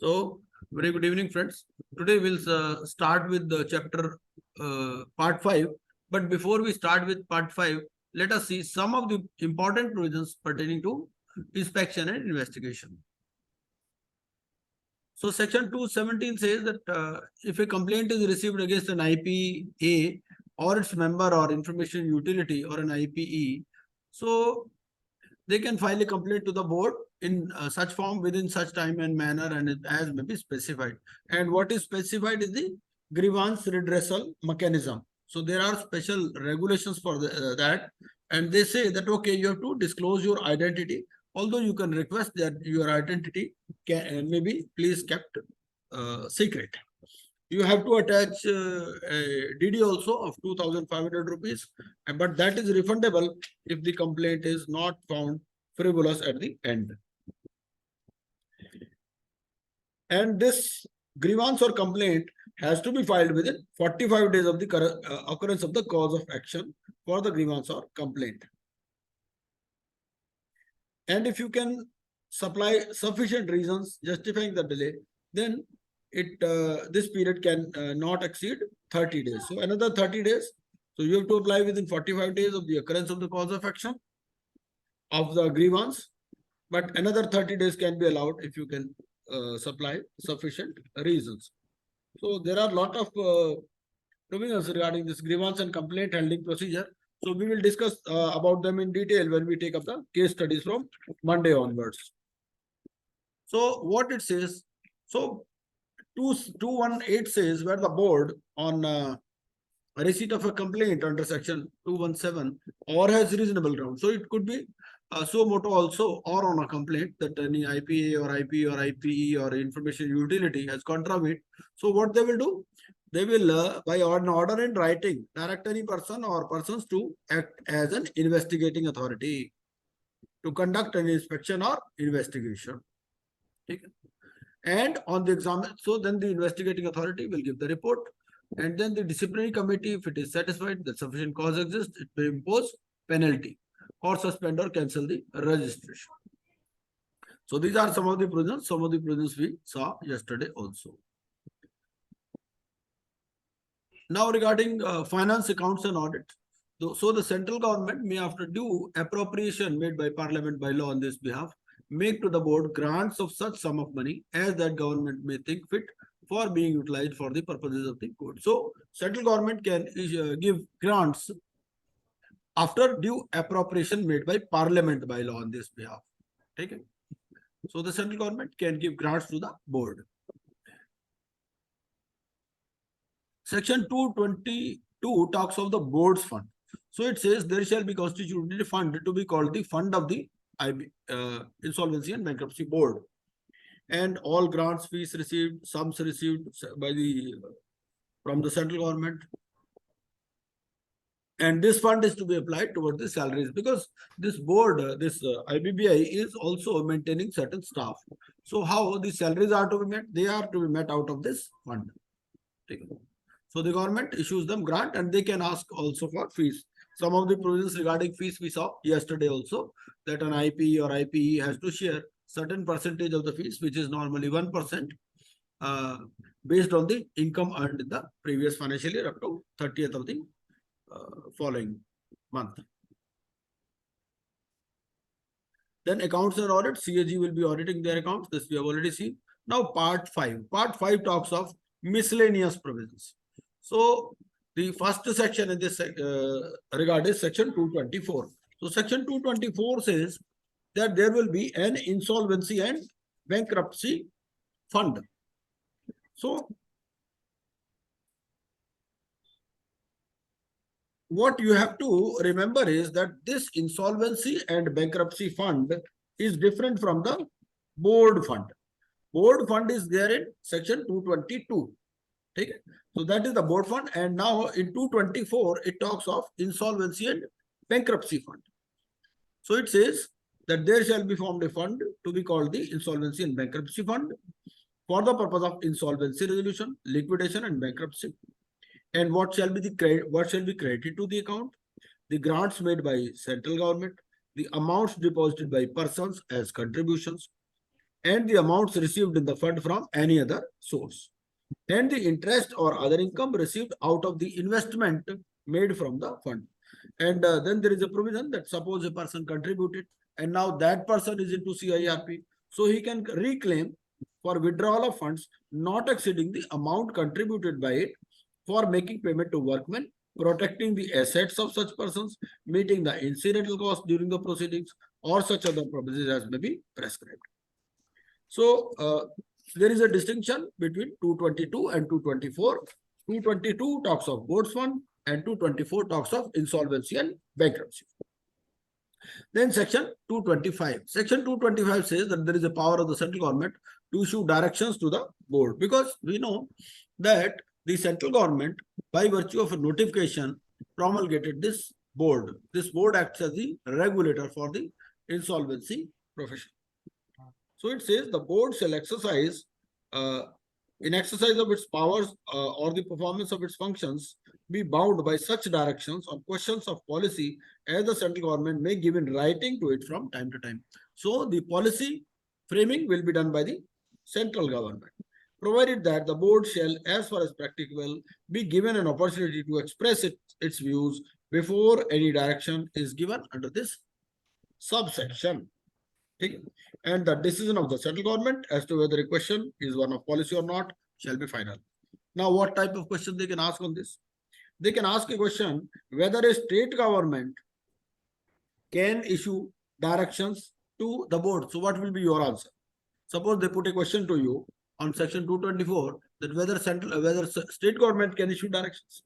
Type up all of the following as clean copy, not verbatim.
So, very good evening, friends. Today we'll start with the chapter part 5. But before we start with part 5, let us see some of the important provisions pertaining to inspection and investigation. So, section 217 says that if a complaint is received against an IPA or its member or information utility or an IPE, so they can file a complaint to the board in such form within such time and manner and as may be specified. And what is specified is the grievance redressal mechanism. So there are special regulations for that, and they say that okay, you have to disclose your identity, although you can request that your identity can maybe please kept secret. You have to attach a DD also of 2,500 rupees, but that is refundable if the complaint is not found frivolous at the end. And this grievance or complaint has to be filed within 45 days of the occurrence of the cause of action for the grievance or complaint. And if you can supply sufficient reasons justifying the delay, then this period can not exceed 30 days. So another 30 days. So you have to apply within 45 days of the occurrence of the cause of action of the grievance, but another 30 days can be allowed if you can supply sufficient reasons. So there are a lot of provisions regarding this grievance and complaint handling procedure. So we will discuss about them in detail when we take up the case studies from Monday onwards. So what it says, so 218 says where the board on receipt of a complaint under section 217 or has reasonable ground. So it could be suo motu also or on a complaint that any IPA or IP or IPE or information utility has contravened. So what they will do? They will, by an order in writing, direct any person or persons to act as an investigating authority to conduct an inspection or investigation. Okay. And on the exam, so then the investigating authority will give the report, and then the disciplinary committee, if it is satisfied that sufficient cause exists, it may impose penalty or suspend or cancel the registration. So these are some of the provisions. Some of the provisions we saw yesterday also. Now regarding finance, accounts and audit. So the central government may, after due appropriation made by parliament by law on this behalf, make to the board grants of such sum of money as that government may think fit for being utilized for the purposes of the code. So central government can give grants after due appropriation made by parliament by law on this behalf. Okay. So the central government can give grants to the board. Section 222 talks of the board's fund. So it says there shall be constituted a fund to be called the fund of the Insolvency and Bankruptcy Board. And all grants, fees received, sums received by from the central government. And this fund is to be applied towards the salaries, because this board, this IBBI is also maintaining certain staff. So how the salaries are to be met? They are to be met out of this fund. So the government issues them grant, and they can ask also for fees. Some of the provisions regarding fees we saw yesterday also, that an IPE or IPE has to share certain percentage of the fees, which is normally 1%, based on the income earned in the previous financial year up to 30th of the following month. Then accounts and audit, CAG will be auditing their accounts. This we have already seen. Now part 5. Part 5 talks of miscellaneous provisions. So the first section in this regard is section 224. So section 224 says that there will be an insolvency and bankruptcy fund. So what you have to remember is that this insolvency and bankruptcy fund is different from the board fund. Board fund is there in section 222. Okay? So that is the board fund, and now in 224 it talks of insolvency and bankruptcy fund. So it says that there shall be formed a fund to be called the insolvency and bankruptcy fund for the purpose of insolvency resolution, liquidation and bankruptcy. And what shall be credited to the account? The grants made by central government, the amounts deposited by persons as contributions, and the amounts received in the fund from any other source, and the interest or other income received out of the investment made from the fund. And then there is a provision that suppose a person contributed and now that person is into CIRP, so he can reclaim for withdrawal of funds not exceeding the amount contributed by it for making payment to workmen, protecting the assets of such persons, meeting the incidental costs during the proceedings, or such other purposes as may be prescribed. So there is a distinction between 222 and 224. 222 talks of board's fund and 224 talks of insolvency and bankruptcy. Then section 225. Section 225 says that there is a power of the central government to issue directions to the board, because we know that the central government, by virtue of a notification, promulgated this board. This board acts as the regulator for the insolvency profession. So it says the board shall exercise, in exercise of its powers or the performance of its functions, be bound by such directions on questions of policy as the central government may give in writing to it from time to time. So the policy framing will be done by the central government, provided that the board shall, as far as practicable, be given an opportunity to express its views before any direction is given under this subsection. And the decision of the central government as to whether a question is one of policy or not shall be final. Now, what type of question they can ask on this? They can ask a question whether a state government can issue directions to the board. So what will be your answer? Suppose they put a question to you on section 224 that whether state government can issue directions.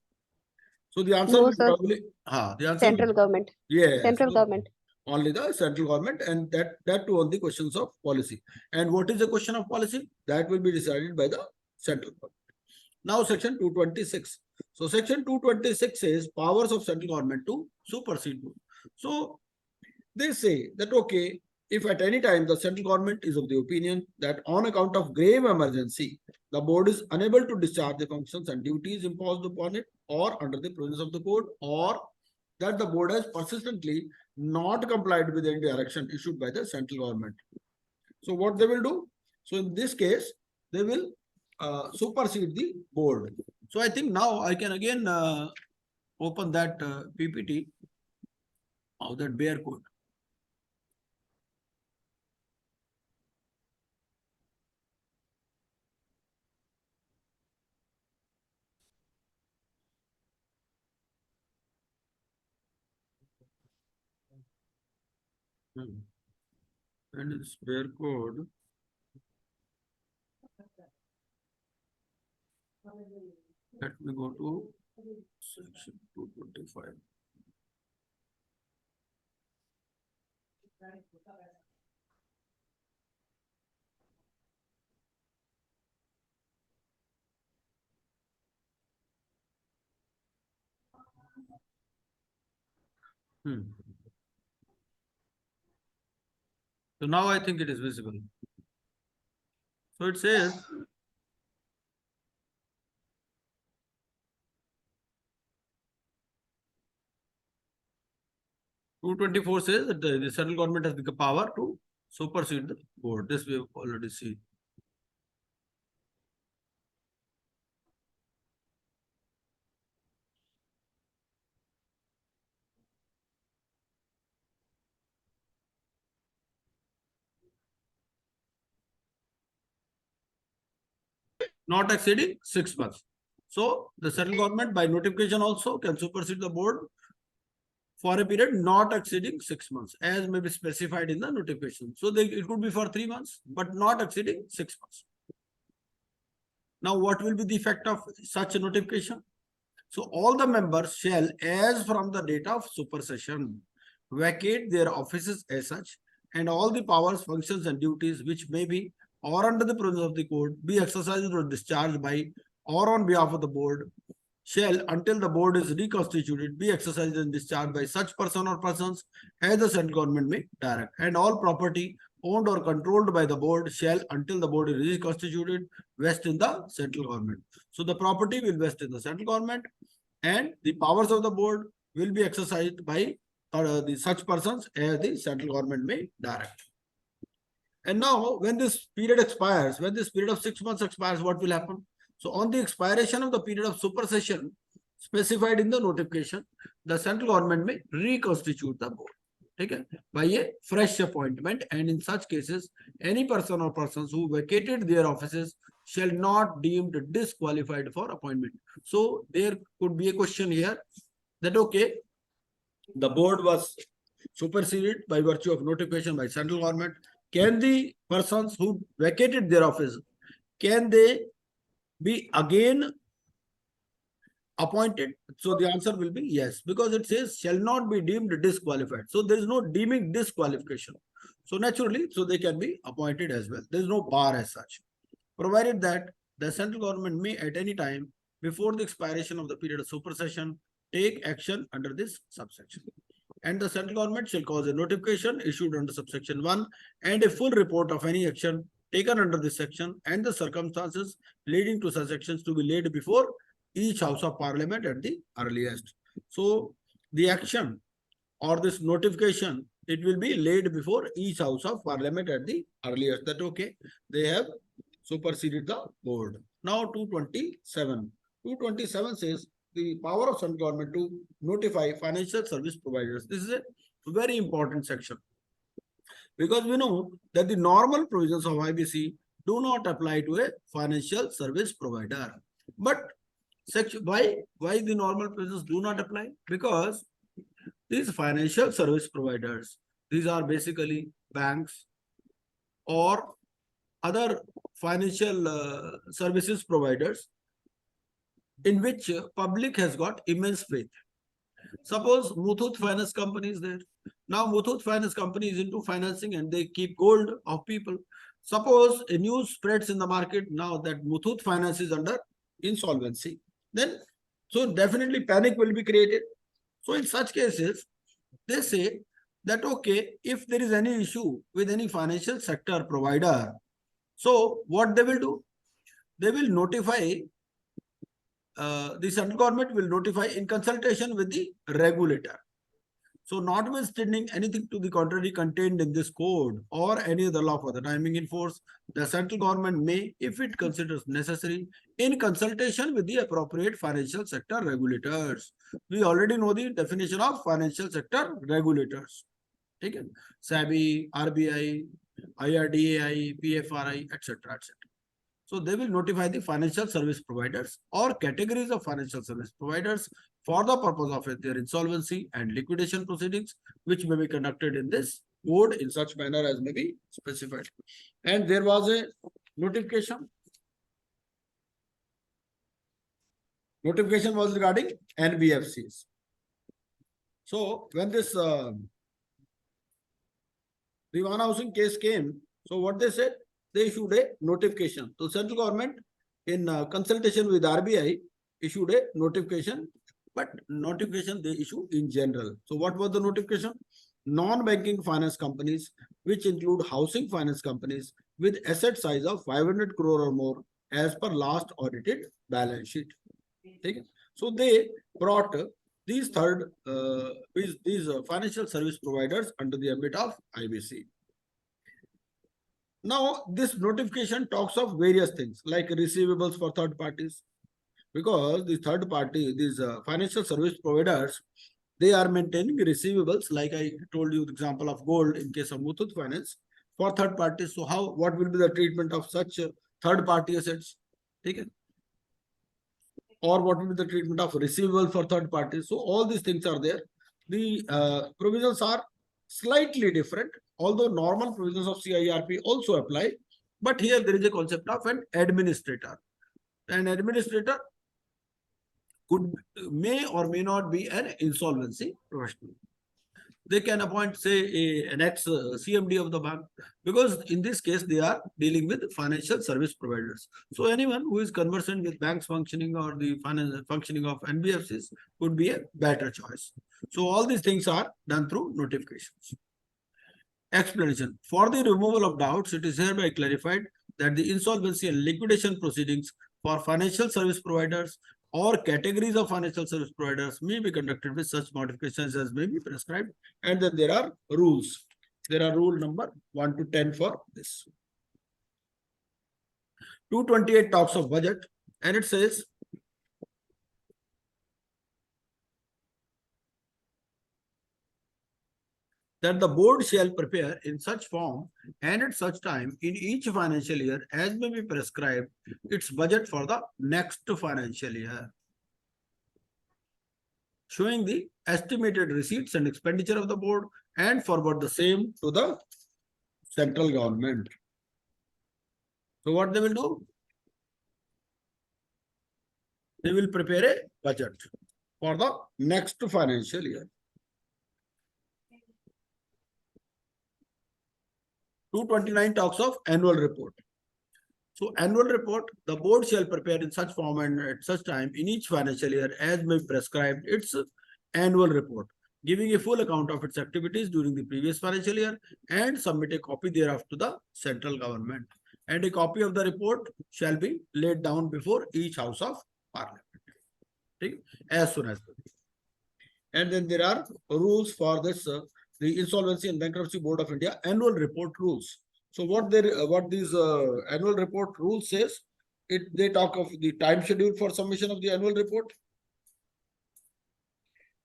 So the answer No, will sir. probably the answer Central government. yes, Central government. only the central government, and that too on the questions of policy. And what is the question of policy? That will be decided by the central government. Now section 226. So section 226 says powers of central government to supersede. So they say that okay, if at any time the central government is of the opinion that on account of grave emergency, the board is unable to discharge the functions and duties imposed upon it or under the provisions of the code, or that the board has persistently not complied with any direction issued by the central government. So what they will do? So in this case, they will supersede the board. So I think now I can again open that PPT of that bare code. And it's bare code. Let me go to section 225. So now I think it is visible. So it says (224) says that the central government has the power to supersede the board. This we have already seen. Not exceeding 6 months. So the central government by notification also can supersede the board for a period not exceeding 6 months, as may be specified in the notification. So it could be for 3 months, but not exceeding 6 months. Now, what will be the effect of such a notification? So all the members shall, as from the date of supersession, vacate their offices as such, and all the powers, functions, and duties which may be or under the provisions of the code be exercised or discharged by or on behalf of the board shall, until the board is reconstituted, be exercised and discharged by such person or persons as the central government may direct. And all property owned or controlled by the board shall, until the board is reconstituted, vest in the central government. So the property will vest in the central government, and the powers of the board will be exercised by the such persons as the central government may direct. And now when this period expires, when this period of 6 months expires, what will happen? So on the expiration of the period of supersession specified in the notification, the central government may reconstitute the board. Okay, by a fresh appointment, and in such cases, any person or persons who vacated their offices shall not deemed disqualified for appointment. So there could be a question here that okay, the board was superseded by virtue of notification by central government. Can the persons who vacated their office, can they be again appointed? So the answer will be yes, because it says shall not be deemed disqualified. So there is no deeming disqualification. So naturally, so they can be appointed as well. There is no bar as such, provided that the central government may at any time before the expiration of the period of supersession take action under this subsection. And the central government shall cause a notification issued under subsection 1 and a full report of any action taken under this section and the circumstances leading to such actions to be laid before each house of parliament at the earliest. So the action or this notification, it will be laid before each house of parliament at the earliest. That okay, they have superseded the board. Now 227. 227 says the power of central government to notify financial service providers. This is a very important section, because we know that the normal provisions of IBC do not apply to a financial service provider. But why the normal provisions do not apply? Because these financial service providers, these are basically banks or other financial services providers in which public has got immense faith. Suppose Muthoot Finance Company is there. Now Muthoot Finance Company is into financing and they keep gold of people. Suppose a news spreads in the market now that Muthoot Finance is under insolvency. Then, so definitely panic will be created. So in such cases, they say that okay, if there is any issue with any financial sector provider, so what they will do? They will notify, the central government will notify in consultation with the regulator. So notwithstanding anything to the contrary contained in this code or any other law for the timing in force, the central government may, if it considers necessary, in consultation with the appropriate financial sector regulators. We already know the definition of financial sector regulators. Okay? SEBI, RBI, IRDAI, PFRI, etc., etc. So they will notify the financial service providers or categories of financial service providers for the purpose of their insolvency and liquidation proceedings, which may be conducted in this code in such manner as may be specified. And there was a notification. Notification was regarding NBFCs. So when this Dewan Housing case came, so what they said, they issued a notification. So central government in consultation with RBI issued a notification, but notification they issue in general. So what was the notification? Non-banking finance companies, which include housing finance companies with asset size of 500 crore or more as per last audited balance sheet. Okay? So they brought these financial service providers under the ambit of IBC. Now, this notification talks of various things like receivables for third parties, because the third party, these financial service providers, they are maintaining receivables, like I told you the example of gold in case of Muthoot Finance for third parties. So what will be the treatment of such third party assets? Okay? Or what will be the treatment of receivable for third parties? So all these things are there. The provisions are slightly different, although normal provisions of CIRP also apply, but here there is a concept of an administrator. An administrator may or may not be an insolvency professional. They can appoint, say, an ex-CMD of the bank, because in this case, they are dealing with financial service providers. So anyone who is conversant with banks functioning or the functioning of NBFCs would be a better choice. So all these things are done through notifications. Explanation. For the removal of doubts, it is hereby clarified that the insolvency and liquidation proceedings for financial service providers or categories of financial service providers may be conducted with such modifications as may be prescribed, and then there are rules. There are rule number 1 to 10 for this. 228 talks of budget, and it says that the board shall prepare in such form and at such time in each financial year as may be prescribed its budget for the next financial year, showing the estimated receipts and expenditure of the board and forward the same to the central government. So what they will do? They will prepare a budget for the next financial year. 229 talks of annual report. So annual report, the board shall prepare in such form and at such time in each financial year as may be prescribed its annual report, giving a full account of its activities during the previous financial year and submit a copy thereof to the central government. And a copy of the report shall be laid down before each house of parliament as soon as possible. And then there are rules for this, the Insolvency and Bankruptcy Board of India annual report rules. So what these annual report rules says, they talk of the time schedule for submission of the annual report.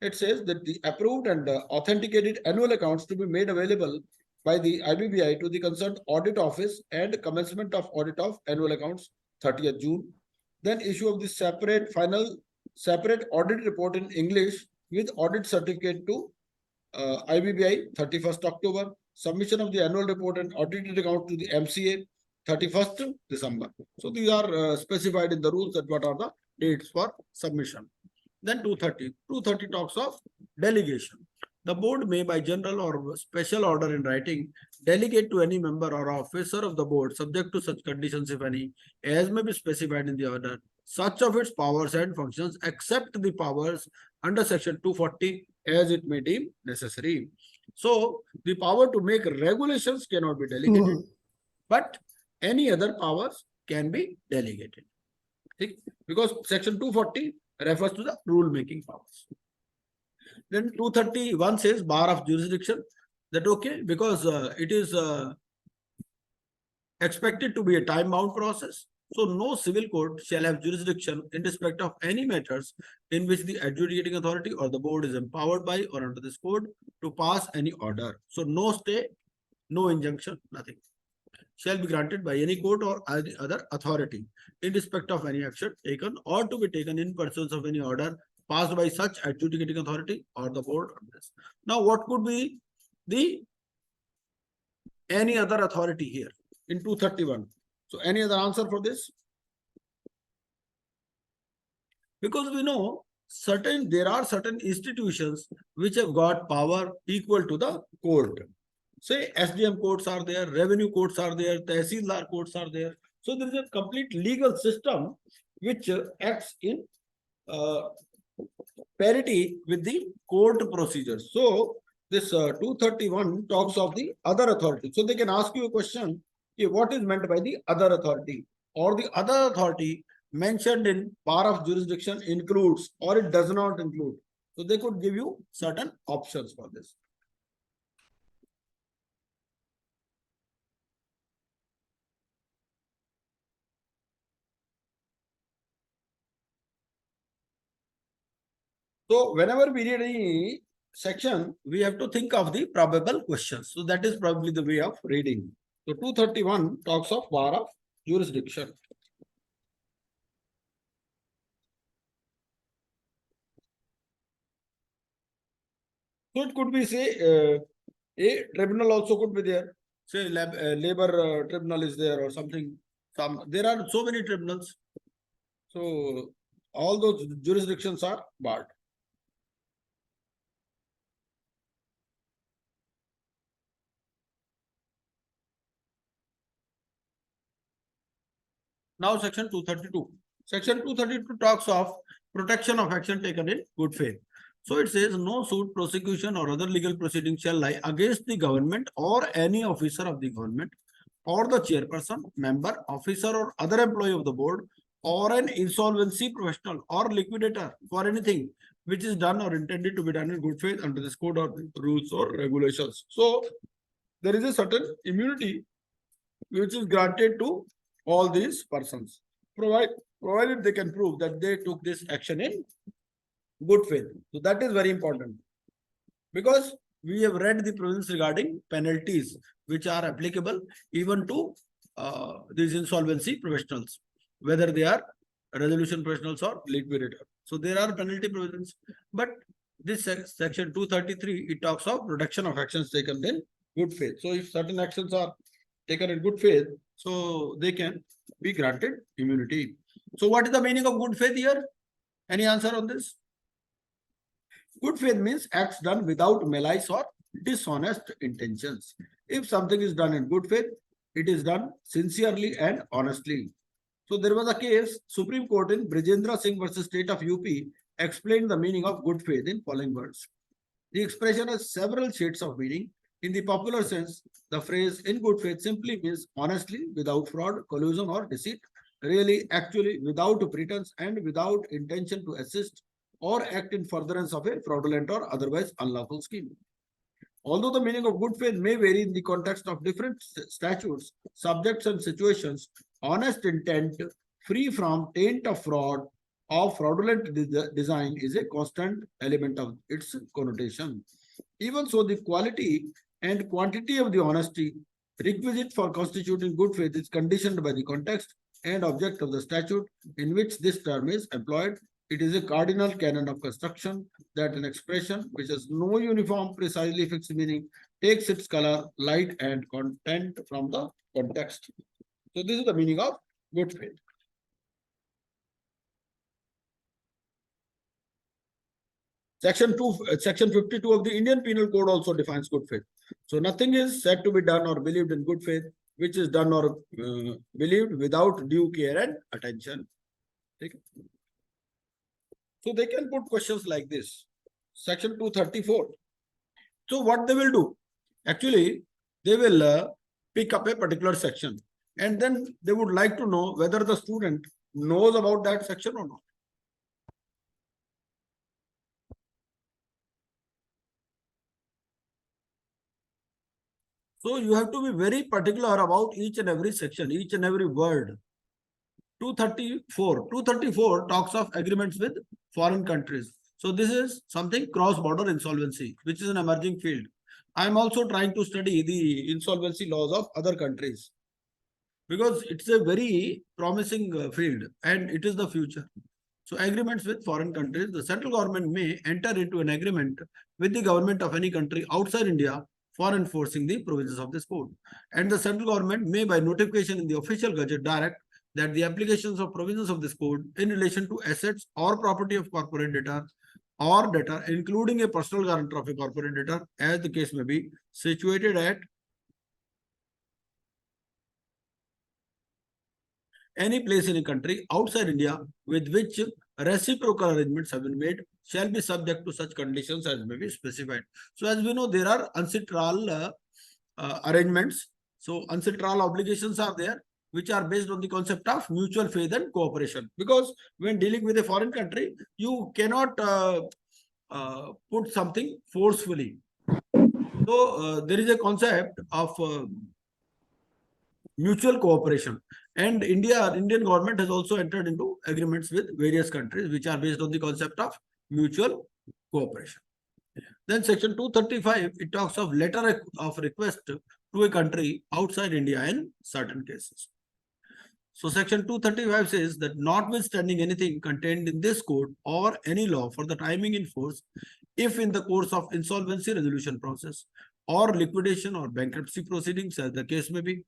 It says that the approved and authenticated annual accounts to be made available by the IBBI to the concerned audit office and commencement of audit of annual accounts 30th June. Then issue of the separate audit report in English with audit certificate to IBBI 31st October. Submission of the annual report and audited account to the MCA 31st December. So these are specified in the rules that what are the dates for submission. Then 230 talks of delegation. The board may by general or special order in writing delegate to any member or officer of the board subject to such conditions if any as may be specified in the order such of its powers and functions except the powers under section 240 as it may deem necessary. So the power to make regulations cannot be delegated, but any other powers can be delegated. Because section 240 refers to the rule making powers. Then 231 says bar of jurisdiction. That okay, because it is expected to be a time-bound process. So no civil court shall have jurisdiction in respect of any matters in which the adjudicating authority or the board is empowered by or under this code to pass any order. So no stay, no injunction, nothing shall be granted by any court or any other authority in respect of any action taken or to be taken in pursuance of any order passed by such adjudicating authority or the board on this. Now, what could be the any other authority here in 231? So any other answer for this? Because we know there are certain institutions which have got power equal to the court. Say SDM courts are there, revenue courts are there, Tehsildar courts are there. So there is a complete legal system which acts in parity with the court procedures. So this 231 talks of the other authority. So they can ask you a question, what is meant by the other authority, or the other authority mentioned in bar of jurisdiction includes or it does not include. So they could give you certain options for this. So whenever we read any section, we have to think of the probable questions. So that is probably the way of reading. So 231 talks of bar of jurisdiction. So it could be, say, a tribunal also could be there. Say labor tribunal is there or something. There are so many tribunals. So all those jurisdictions are barred. Now section 232. Section 232 talks of protection of action taken in good faith. So it says no suit, prosecution or other legal proceedings shall lie against the government or any officer of the government or the chairperson, member, officer or other employee of the board or an insolvency professional or liquidator for anything which is done or intended to be done in good faith under this code or rules or regulations. So there is a certain immunity which is granted to all these persons, provided they can prove that they took this action in good faith. So that is very important, because we have read the provisions regarding penalties which are applicable even to these insolvency professionals, whether they are resolution professionals or liquidator. So there are penalty provisions, but this section 233, it talks of reduction of actions taken in good faith. So if certain actions are taken in good faith, so they can be granted immunity. So what is the meaning of good faith here? Any answer on this? Good faith means acts done without malice or dishonest intentions. If something is done in good faith, it is done sincerely and honestly. So there was a case, Supreme Court in Brijendra Singh versus State of UP explained the meaning of good faith in following words. The expression has several shades of meaning. In the popular sense, the phrase in good faith simply means honestly, without fraud, collusion, or deceit, really, actually, without pretense and without intention to assist or act in furtherance of a fraudulent or otherwise unlawful scheme. Although the meaning of good faith may vary in the context of different statutes, subjects, and situations, honest intent, free from taint of fraud or fraudulent design, is a constant element of its connotation. Even so, the quality and quantity of the honesty requisite for constituting good faith is conditioned by the context and object of the statute in which this term is employed. It is a cardinal canon of construction that an expression which has no uniform, precisely fixed meaning takes its color, light, and content from the context. So this is the meaning of good faith. Section 52 of the Indian Penal Code also defines good faith. So nothing is said to be done or believed in good faith, which is done or believed without due care and attention. Okay. So they can put questions like this. Section 234. So what they will do? Actually, they will pick up a particular section, and then they would like to know whether the student knows about that section or not. So you have to be very particular about each and every section, each and every word. 234 talks of agreements with foreign countries. So this is something cross-border insolvency, which is an emerging field. I am also trying to study the insolvency laws of other countries, because it's a very promising field and it is the future. So agreements with foreign countries, the central government may enter into an agreement with the government of any country outside India for enforcing the provisions of this code. And the central government may, by notification in the official gazette, direct that the applications of provisions of this code in relation to assets or property of corporate debtor or debtor, including a personal guarantor of a corporate debtor, as the case may be, situated at any place in a country outside India with which reciprocal arrangements have been made, shall be subject to such conditions as may be specified. So as we know, there are UNCITRAL arrangements. So UNCITRAL obligations are there, which are based on the concept of mutual faith and cooperation. Because when dealing with a foreign country, you cannot put something forcefully. So there is a concept of mutual cooperation, and Indian government has also entered into agreements with various countries which are based on the concept of mutual cooperation. Then section 235, it talks of letter of request to a country outside India in certain cases. So section 235 says that notwithstanding anything contained in this code or any law for the timing in force, if in the course of insolvency resolution process or liquidation or bankruptcy proceedings, as the case may be,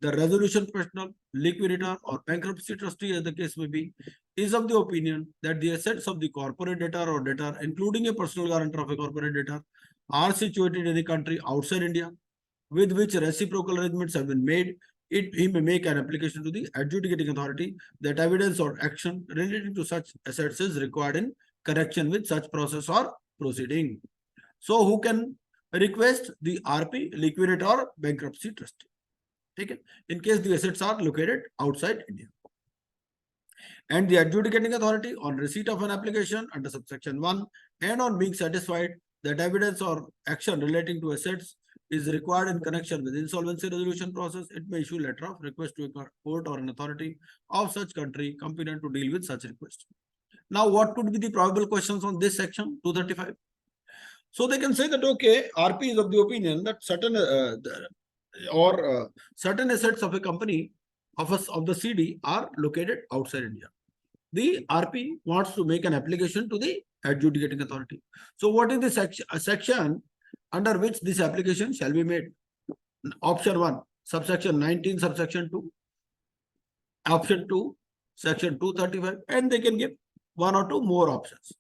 the resolution professional, liquidator, or bankruptcy trustee, as the case may be, is of the opinion that the assets of the corporate debtor or debtor, including a personal guarantor of a corporate debtor, are situated in a country outside India with which reciprocal arrangements have been made, he may make an application to the adjudicating authority that evidence or action relating to such assets is required in connection with such process or proceeding. So who can request? The RP, liquidator, or bankruptcy trustee. Okay? In case the assets are located outside India. And the adjudicating authority, on receipt of an application under subsection 1 and on being satisfied that evidence or action relating to assets is required in connection with insolvency resolution process, it may issue letter of request to a court or an authority of such country competent to deal with such request. Now, what could be the probable questions on this section 235? So they can say that, okay, RP is of the opinion that certain certain assets of a company of the CD are located outside India. The RP wants to make an application to the adjudicating authority. So what is the section under which this application shall be made? Option 1, subsection 19, subsection 2. Option 2, section 235, and they can give one or two more options.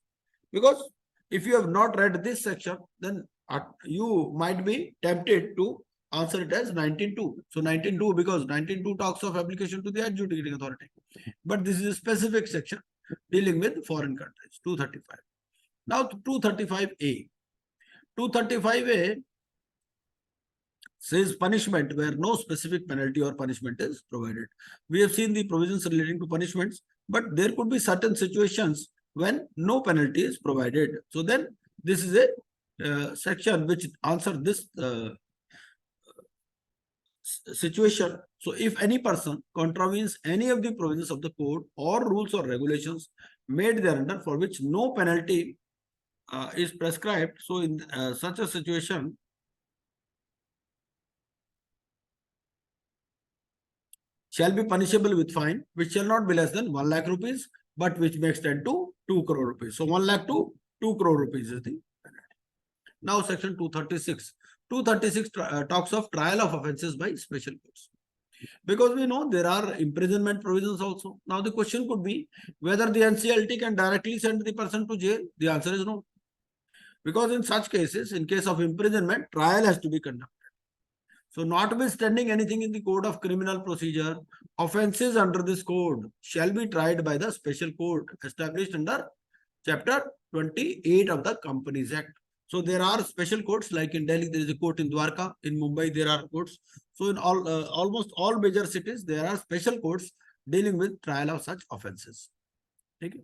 Because if you have not read this section, then you might be tempted to answer it as 19.2. So 19.2, because 19.2 talks of application to the adjudicating authority. But this is a specific section dealing with foreign countries, 235. Now 235A. 235A says punishment where no specific penalty or punishment is provided. We have seen the provisions relating to punishments, but there could be certain situations when no penalty is provided. So then this is a section which answers this situation. So if any person contravenes any of the provisions of the code or rules or regulations made thereunder for which no penalty is prescribed, so in such a situation, shall be punishable with fine, which shall not be less than 1 lakh rupees, but which may extend to 2 crore rupees. So 1 lakh to 2 crore rupees is the penalty. Now section 236. 236 talks of trial of offences by special courts. Because we know there are imprisonment provisions also. Now the question could be whether the NCLT can directly send the person to jail. The answer is no. Because in such cases, in case of imprisonment, trial has to be conducted. So notwithstanding anything in the Code of Criminal Procedure, offences under this code shall be tried by the special court established under Chapter 28 of the Companies Act. So there are special courts, like in Delhi, there is a court in Dwarka, in Mumbai, there are courts. So in all almost all major cities, there are special courts dealing with trial of such offences. Okay?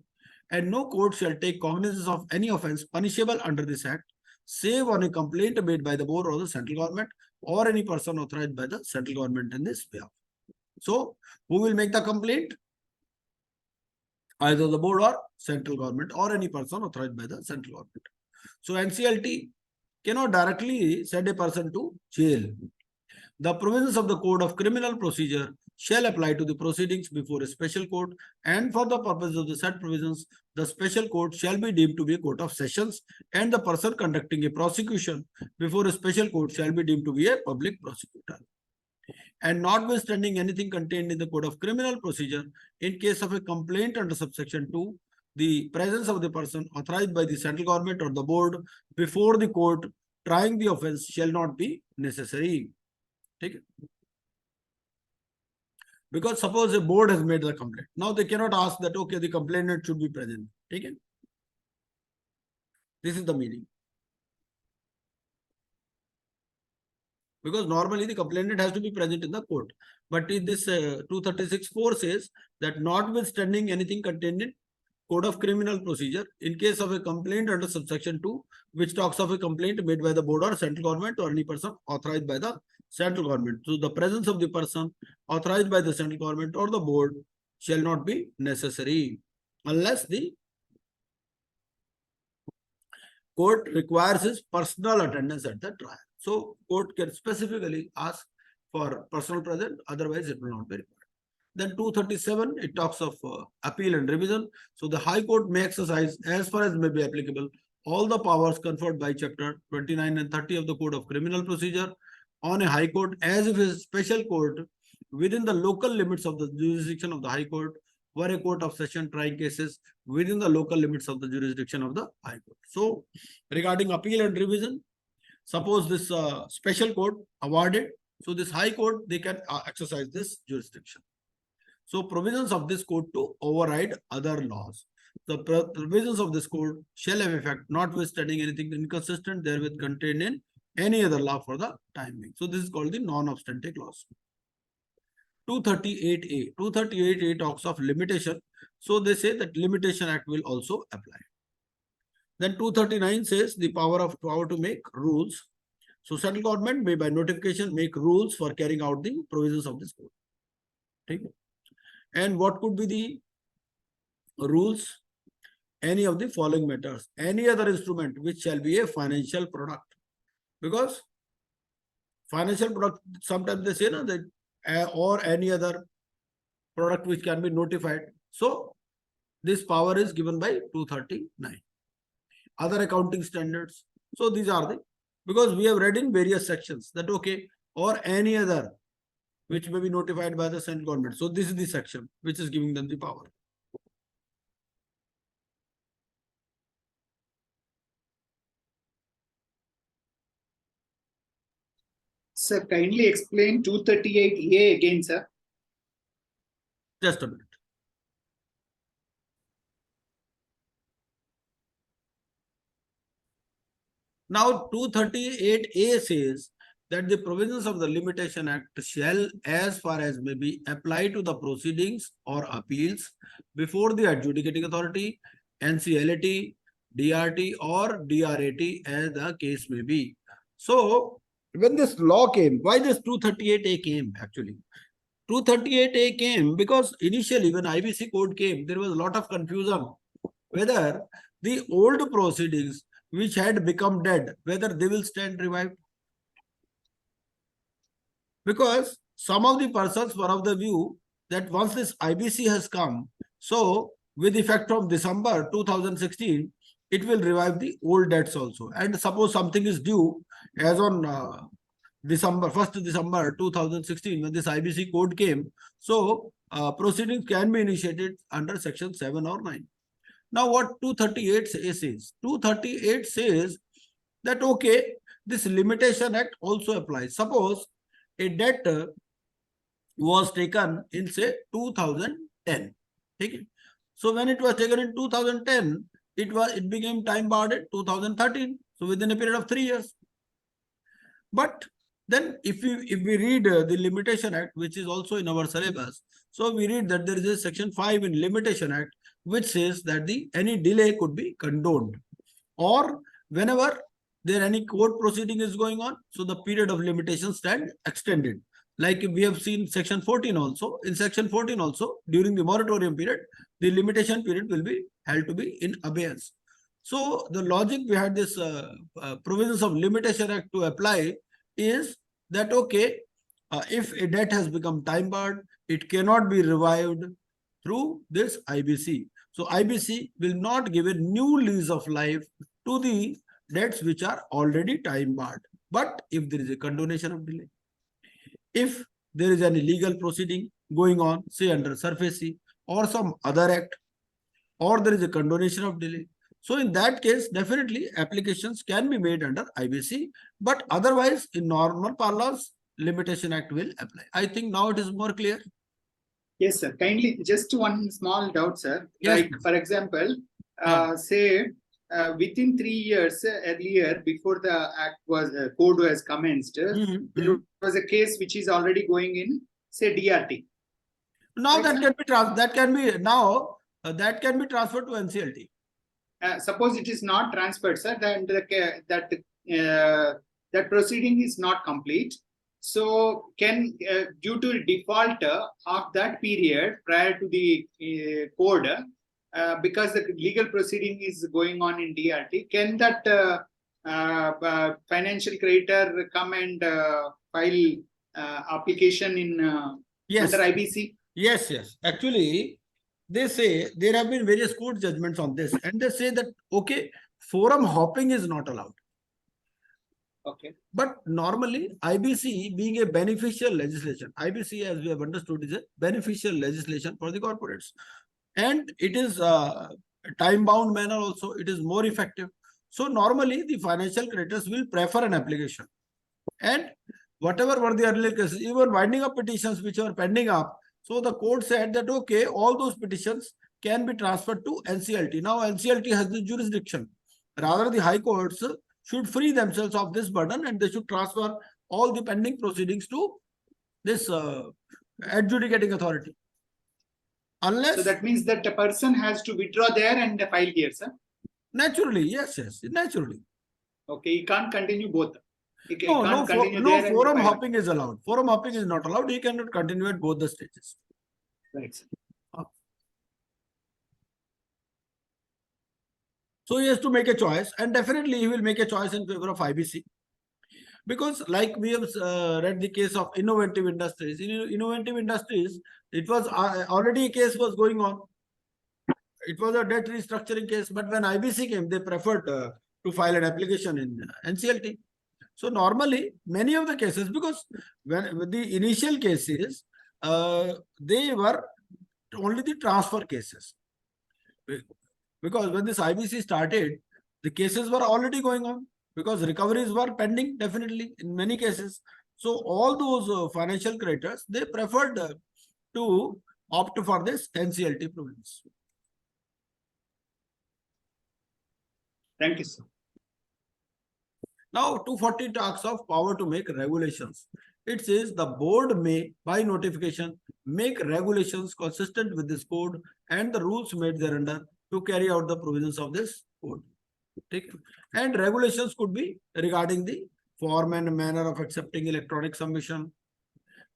And no court shall take cognizance of any offence punishable under this act, save on a complaint made by the board or the central government or any person authorized by the central government in this behalf. So who will make the complaint? Either the board or central government or any person authorized by the central government. So NCLT cannot directly send a person to jail. The provisions of the Code of Criminal Procedure shall apply to the proceedings before a special court, and for the purpose of the said provisions, the special court shall be deemed to be a court of sessions, and the person conducting a prosecution before a special court shall be deemed to be a public prosecutor. And notwithstanding anything contained in the Code of Criminal Procedure, in case of a complaint under subsection 2, the presence of the person authorized by the central government or the board before the court trying the offence shall not be necessary. Take it. Because suppose a board has made the complaint. Now they cannot ask that, okay, the complainant should be present. Take it. This is the meaning. Because normally the complainant has to be present in the court. But in this 236(4) says that notwithstanding anything contained in Code of Criminal Procedure, in case of a complaint under subsection 2, which talks of a complaint made by the board or central government or any person authorized by the central government. So the presence of the person authorized by the central government or the board shall not be necessary unless the court requires his personal attendance at the trial. So court can specifically ask for personal presence, otherwise it will not be required. Then 237, it talks of appeal and revision. So the High Court may exercise, as far as may be applicable, all the powers conferred by Chapter 29 and 30 of the Code of Criminal Procedure on a High Court as if it is a special court within the local limits of the jurisdiction of the High Court, were a court of session trying cases within the local limits of the jurisdiction of the High Court. So regarding appeal and revision, suppose this special court awarded, so this High Court, they can exercise this jurisdiction. So provisions of this code to override other laws. The provisions of this code shall have effect notwithstanding anything inconsistent therewith contained in any other law for the time being. So this is called the non-obstante clause. 238A. 238A talks of limitation. So they say that Limitation Act will also apply. Then 239 says the power to make rules. So central government may by notification make rules for carrying out the provisions of this code. Okay. And what could be the rules? Any of the following matters. Any other instrument which shall be a financial product. Because financial product, sometimes they say no, that or any other product which can be notified. So this power is given by 239. Other accounting standards. So these are the, because we have read in various sections that okay, or any other which may be notified by the central government. So this is the section which is giving them the power. Sir, kindly explain 238A again, sir. Just a minute. Now 238A says that the provisions of the Limitation Act shall, as far as may be, apply to the proceedings or appeals before the adjudicating authority, NCLAT, DRT or DRAT as the case may be. So when this law came, why this 238A came actually? 238A came because initially when IBC code came, there was a lot of confusion whether the old proceedings which had become dead, whether they will stand revived. Because some of the persons were of the view that once this IBC has come, so with effect from December 2016, it will revive the old debts also. And suppose something is due as on 1st December 2016, when this IBC code came, so proceedings can be initiated under section 7 or 9. Now what 238 says? 238 says that okay, this Limitation Act also applies. Suppose a debt was taken in say 2010. Okay? So when it was taken in 2010, it became time barred in 2013. So within a period of 3 years. But then if we read the Limitation Act, which is also in our syllabus, so we read that there is a section 5 in Limitation Act which says that any delay could be condoned, or whenever there any court proceeding is going on, so the period of limitation stand extended. Like we have seen section 14 also. In section 14 also, during the moratorium period, the limitation period will be held to be in abeyance. So the logic behind this provisions of Limitation Act to apply is that okay, if a debt has become time barred, it cannot be revived through this IBC. So IBC will not give a new lease of life to the debts which are already time barred. But if there is a condonation of delay, if there is any legal proceeding going on, say under SURFACE or some other act, or there is a condonation of delay, so in that case, definitely applications can be made under IBC, but otherwise in normal parlance, Limitation Act will apply. I think now it is more clear. Yes, sir. Kindly, just one small doubt, sir. Yes, like, please. for example, say within 3 years earlier, before the act was code was commenced, there was a case which is already going in, say DRT. Now right, that can be transferred to NCLT. Suppose it is not transferred, sir, then that proceeding is not complete. So can due to default of that period prior to the code, because the legal proceeding is going on in DRT, can that financial creditor come and file application in yes, under IBC? Yes, yes. Actually, they say there have been various court judgments on this, and they say that okay, forum hopping is not allowed. Okay. But normally, IBC being a beneficial legislation, IBC, as we have understood, is a beneficial legislation for the corporates. And it is time-bound manner also, it is more effective. So normally, the financial creditors will prefer an application. And whatever were the earlier cases, even winding up petitions which were pending up, so the court said that, okay, all those petitions can be transferred to NCLT. Now, NCLT has the jurisdiction. Rather, the high courts should free themselves of this burden and they should transfer all the pending proceedings to this adjudicating authority. Unless... So that means that the person has to withdraw there and file here, sir? Naturally, yes, naturally. Okay, you can't continue both. He No, can't continue no there and forum file. hopping is allowed. Forum hopping is not allowed. He cannot continue at both the stages. Right, sir. So he has to make a choice, and definitely he will make a choice in favor of IBC. Because like we have read the case of Innovative Industries. In Innovative Industries, it was already a case was going on. It was a debt restructuring case, but when IBC came, they preferred to file an application in NCLT. So normally, many of the cases, because when with the initial cases, they were only the transfer cases. Because when this IBC started, the cases were already going on because recoveries were pending definitely in many cases. So all those financial creditors, they preferred to opt for this NCLT provisions. Thank you, sir. Now 240 talks of power to make regulations. It says the board may, by notification, make regulations consistent with this code and the rules made thereunder to carry out the provisions of this code. Okay. And regulations could be regarding the form and manner of accepting electronic submission.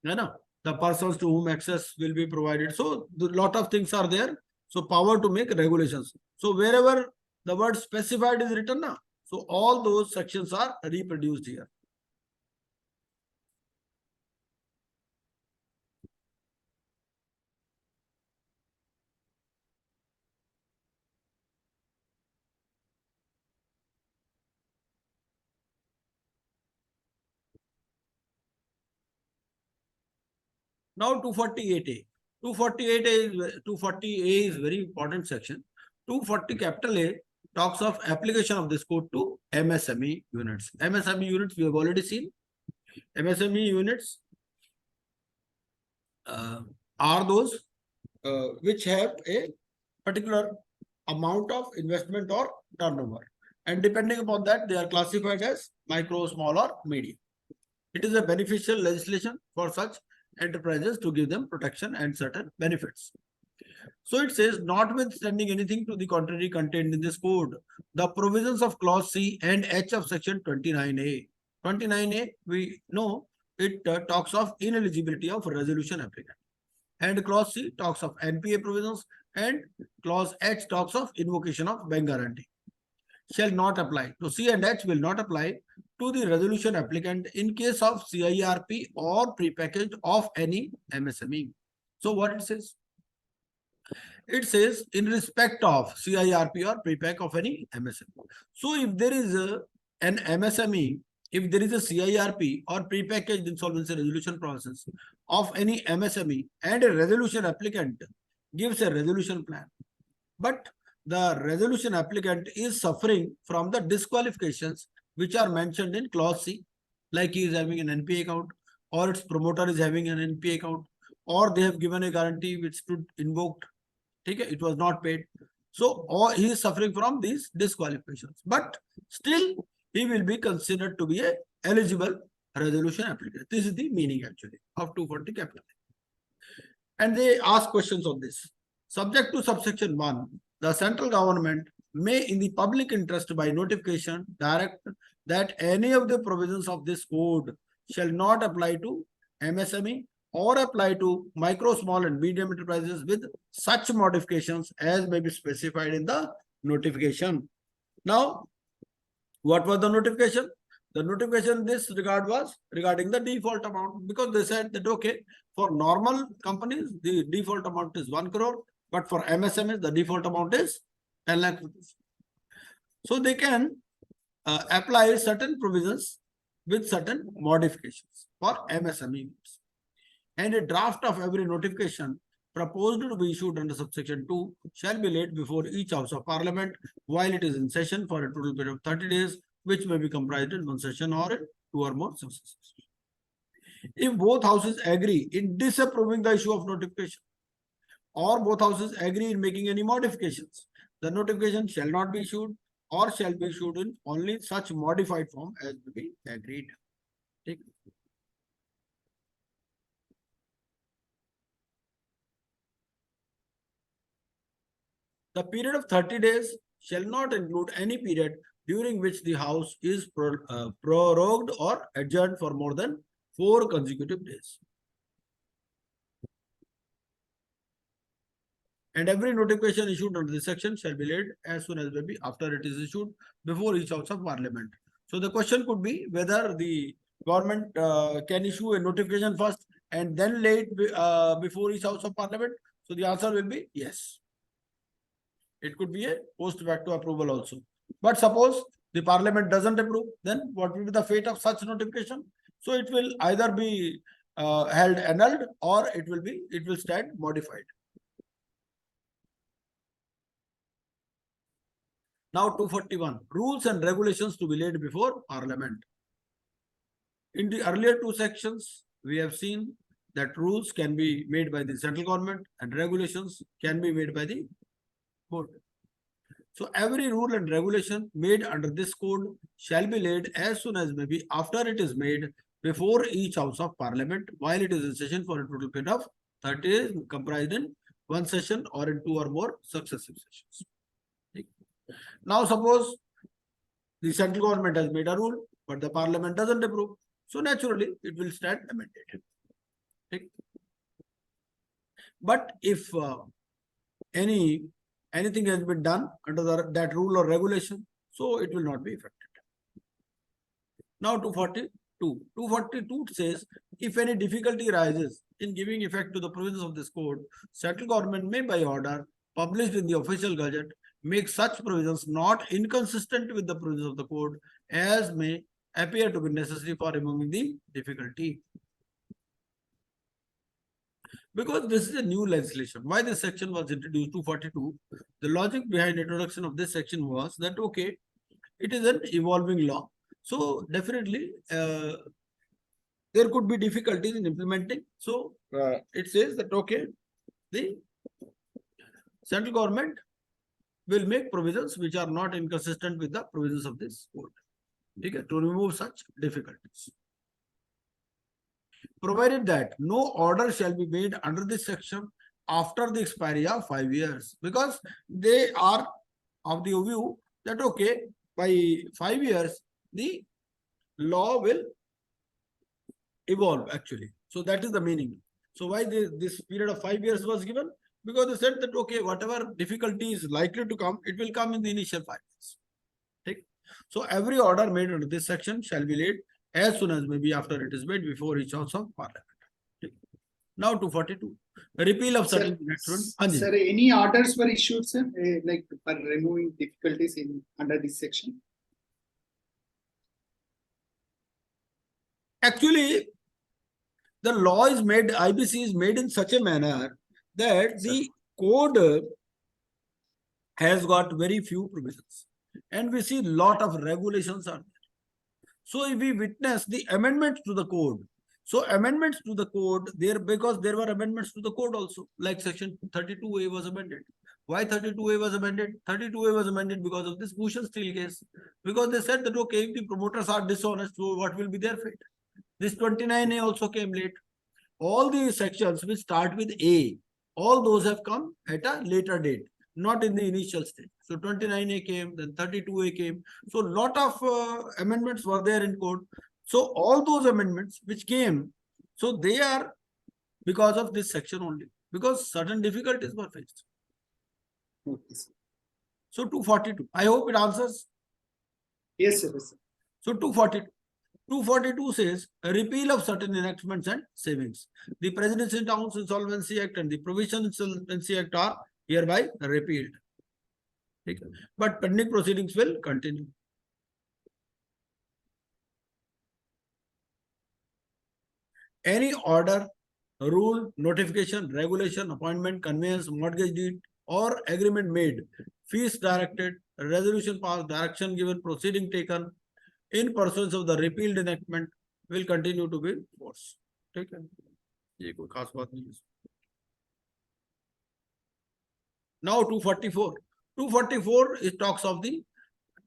The persons to whom access will be provided. So a lot of things are there. So power to make regulations. So wherever the word specified is written now, so all those sections are reproduced here. Now 248A. 240A is very important section. 240 capital A talks of application of this code to MSME units. MSME units we have already seen. MSME units are those which have a particular amount of investment or turnover. And depending upon that, they are classified as micro, small or medium. It is a beneficial legislation for such enterprises to give them protection and certain benefits. So it says, notwithstanding anything to the contrary contained in this code, the provisions of clause C and H of section 29A. 29A, we know it talks of ineligibility of resolution applicant. And clause C talks of NPA provisions and clause H talks of invocation of bank guarantee. Shall not apply. So C and H will not apply to the resolution applicant in case of CIRP or prepackaged of any MSME. So what it says? It says in respect of CIRP or prepack of any MSME. So if there is an MSME, if there is a CIRP or prepackaged insolvency resolution process of any MSME and a resolution applicant gives a resolution plan, but the resolution applicant is suffering from the disqualifications which are mentioned in clause C, like he is having an NPA account or its promoter is having an NPA account or they have given a guarantee which stood invoked. Okay, it was not paid. So or he is suffering from these disqualifications, but still he will be considered to be a eligible resolution applicant. This is the meaning actually of 240 capital. And they ask questions on this. Subject to subsection 1, the central government may in the public interest by notification direct that any of the provisions of this code shall not apply to MSME or apply to micro, small and medium enterprises with such modifications as may be specified in the notification. Now, what was the notification? The notification in this regard was regarding the default amount, because they said that, okay, for normal companies, the default amount is 1 crore, but for MSMEs, the default amount is 10 lakh rupees. So they can apply certain provisions with certain modifications for MSME. And a draft of every notification proposed to be issued under subsection 2 shall be laid before each House of Parliament while it is in session for a total period of 30 days, which may be comprised in one session or in 2 or more sessions. If both houses agree in disapproving the issue of notification, or both houses agree in making any modifications, the notification shall not be issued or shall be issued in only such modified form as to be agreed. Take. The period of 30 days shall not include any period during which the House is prorogued or adjourned for more than 4 consecutive days. And every notification issued under this section shall be laid as soon as may be after it is issued before each House of Parliament. So the question could be whether the government can issue a notification first and then lay it before each House of Parliament. So the answer will be yes. It could be a post facto approval also. But suppose the Parliament doesn't approve, then what will be the fate of such notification? So it will either be held annulled or it will stand modified. Now 241, rules and regulations to be laid before Parliament. In the earlier 2 sections, we have seen that rules can be made by the central government and regulations can be made by the code. So every rule and regulation made under this code shall be laid as soon as may be after it is made before each House of Parliament while it is in session for a total period of 30 days comprised in 1 session or in 2 or more successive sessions. Now suppose the central government has made a rule, but the Parliament doesn't approve. So naturally, it will stand amended. But if anything has been done under that rule or regulation, so it will not be affected. Now 242. 242 says, if any difficulty arises in giving effect to the provisions of this code, central government may by order published in the official gazette make such provisions not inconsistent with the provisions of the code as may appear to be necessary for removing the difficulty. Because this is a new legislation, why this section was introduced, 242, the logic behind introduction of this section was that, okay, it is an evolving law. So definitely there could be difficulties in implementing. So it says that, okay, the central government will make provisions which are not inconsistent with the provisions of this code. Okay, to remove such difficulties. Provided that no order shall be made under this section after the expiry of 5 years, because they are of the view that, okay, by 5 years, the law will evolve actually. So that is the meaning. So why this period of 5 years was given? Because they said that, okay, whatever difficulty is likely to come, it will come in the initial 5 years. Okay? So every order made under this section shall be laid as soon as may be after it is made before each House of Parliament. Okay. Now 242. Repeal of certain enactments. Sir, any orders were issued, sir, like for removing difficulties in under this section? Actually, the law is made, IBC is made in such a manner that the code has got very few provisions and we see lot of regulations are there. So if we witness the amendments to the code, so amendments to the code there, because there were amendments to the code also, like section 32A was amended. Why 32A was amended? 32A was amended because of this Bhushan Steel case, because they said that, okay, if the promoters are dishonest, so what will be their fate? This 29A also came late. All these sections which start with A, all those have come at a later date, not in the initial stage. So 29A came, then 32A came. So a lot of amendments were there in code. So all those amendments which came, so they are because of this section only, because certain difficulties were faced. Okay, sir. So 242, I hope it answers. Yes, sir. Yes, sir. So 242. 242 says a repeal of certain enactments and savings. The Presidency Towns Insolvency Act and the Provision Insolvency Act are hereby repealed. Okay. But pending proceedings will continue. Any order, rule, notification, regulation, appointment, conveyance, mortgage deed, or agreement made, fees directed, resolution passed, direction given, proceeding taken, in pursuance of the repealed enactment will continue to be in force. ठीक है, ये कोई खास बात नहीं है. Now 244. 244 it talks of the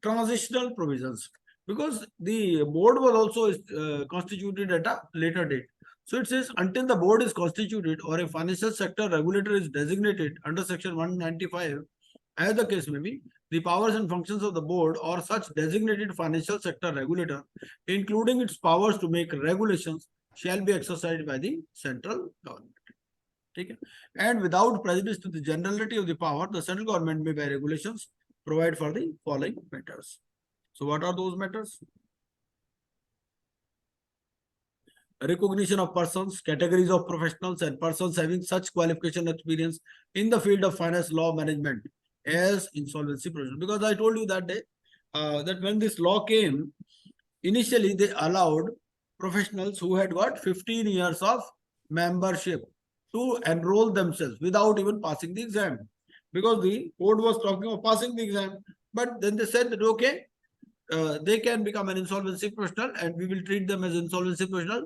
transitional provisions, because the board was also constituted at a later date. So it says until the board is constituted or a financial sector regulator is designated under section 195, as the case may be, the powers and functions of the board or such designated financial sector regulator, including its powers to make regulations, shall be exercised by the central government. Okay? And without prejudice to the generality of the power, the central government may by regulations provide for the following matters. So what are those matters? Recognition of persons, categories of professionals and persons having such qualification experience in the field of finance law management as insolvency provision. Because I told you that day that when this law came, initially they allowed professionals who had got 15 years of membership to enroll themselves without even passing the exam. Because the code was talking of passing the exam, but then they said that okay, they can become an insolvency professional and we will treat them as insolvency professional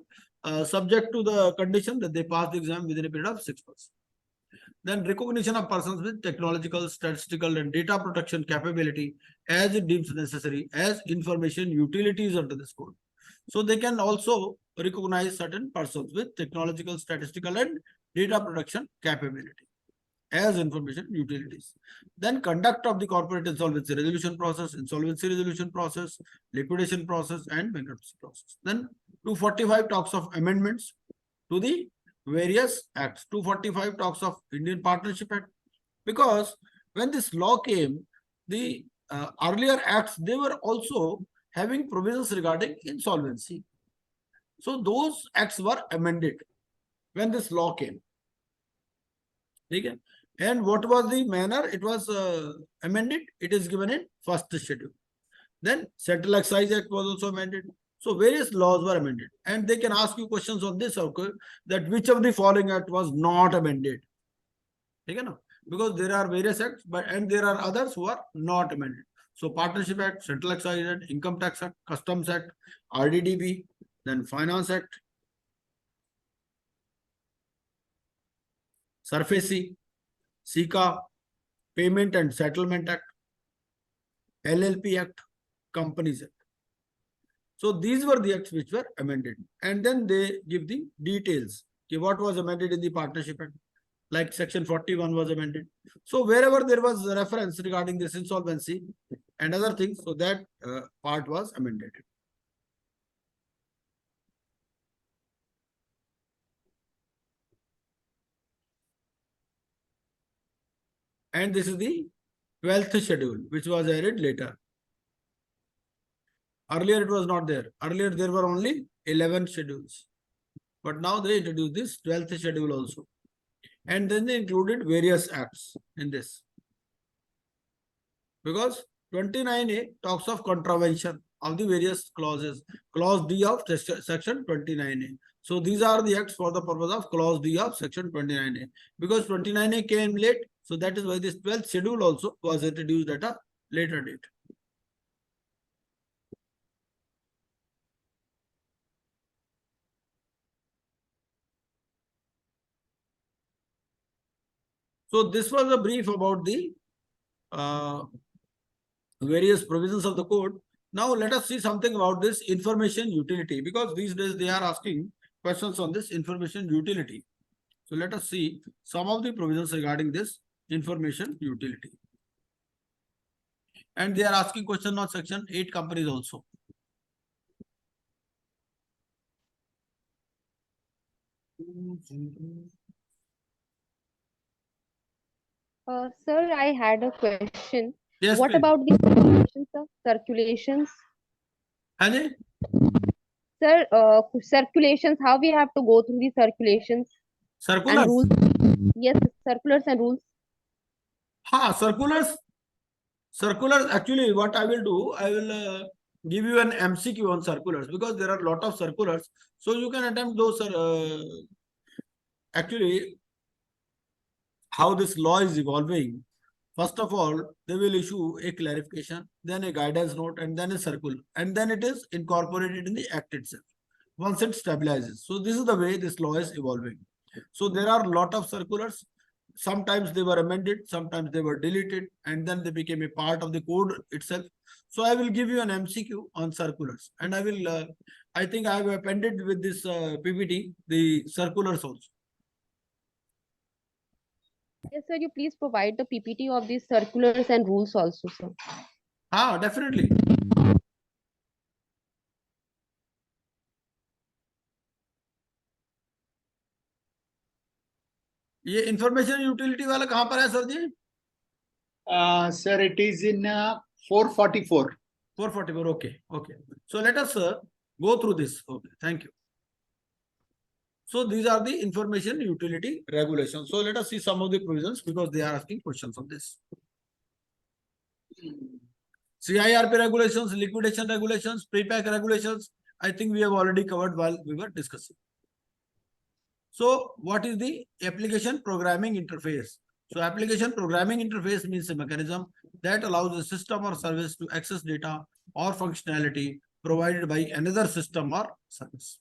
subject to the condition that they pass the exam within a period of 6 months. Then recognition of persons with technological, statistical and data protection capability as it deems necessary as information utilities under this code. So they can also recognize certain persons with technological, statistical and data protection capability as information utilities. Then conduct of the corporate insolvency resolution process, liquidation process, and bankruptcy process. Then 245 talks of amendments to the various acts. 245 talks of Indian Partnership Act. Because when this law came, the earlier acts, they were also having provisions regarding insolvency. So those acts were amended when this law came. Okay? And what was the manner it was amended? It is given in first schedule. Then Central Excise Act was also amended. So various laws were amended. And they can ask you questions on this circle that which of the following act was not amended. Okay, no? Because there are various acts, and there are others who are not amended. So Partnership Act, Central Excise Act, Income Tax Act, Customs Act, RDDB, then Finance Act, SURFACE, SICA, Payment and Settlement Act, LLP Act, Companies Act. So these were the acts which were amended. And then they give the details. Okay, what was amended in the Partnership Act? Like Section 41 was amended. So wherever there was a reference regarding this insolvency and other things, so that part was amended. And this is the 12th schedule, which was added later. Earlier it was not there. Earlier there were only 11 schedules. But now they introduced this 12th schedule also. And then they included various acts in this. Because 29A talks of contravention of the various clauses. Clause D of section 29A. So these are the acts for the purpose of clause D of section 29A. Because 29A came late, so that is why this 12th schedule also was introduced at a later date. So this was a brief about the various provisions of the code. Now let us see something about this information utility, because these days they are asking questions on this information utility. So let us see some of the provisions regarding this information utility. And they are asking question on section 8 companies also. Sir, I had a question. Yes, What please. about the circulations, sir? Circulations? Hani? Sir, circulations, how we have to go through the circulations and Circulars? rules? Yes, circulars and rules. Circulars. Circulars, actually what I will do, I will give you an MCQ on circulars, because there are a lot of circulars. So you can attempt those, actually, how this law is evolving. First of all, they will issue a clarification, then a guidance note, and then a circular, and then it is incorporated in the act itself once it stabilizes. So this is the way this law is evolving. So there are a lot of circulars. Sometimes they were amended, sometimes they were deleted, and then they became a part of the code itself. So I will give you an MCQ on circulars, and I will, I think I have appended with this PPT, the circulars also. Yes, sir, you please provide the PPT of these circulars and rules also, sir. Definitely. ये information utility वाला कहाँ पर है sir ji? Sir, it is in 444. 444. Okay. Okay. So let us go through this. Okay. Thank you. So these are the information utility regulations. So let us see some of the provisions because they are asking questions on this. CIRP regulations, liquidation regulations, prepack regulations. I think we have already covered while we were discussing. So what is the application programming interface? So application programming interface means a mechanism that allows a system or service to access data or functionality provided by another system or service.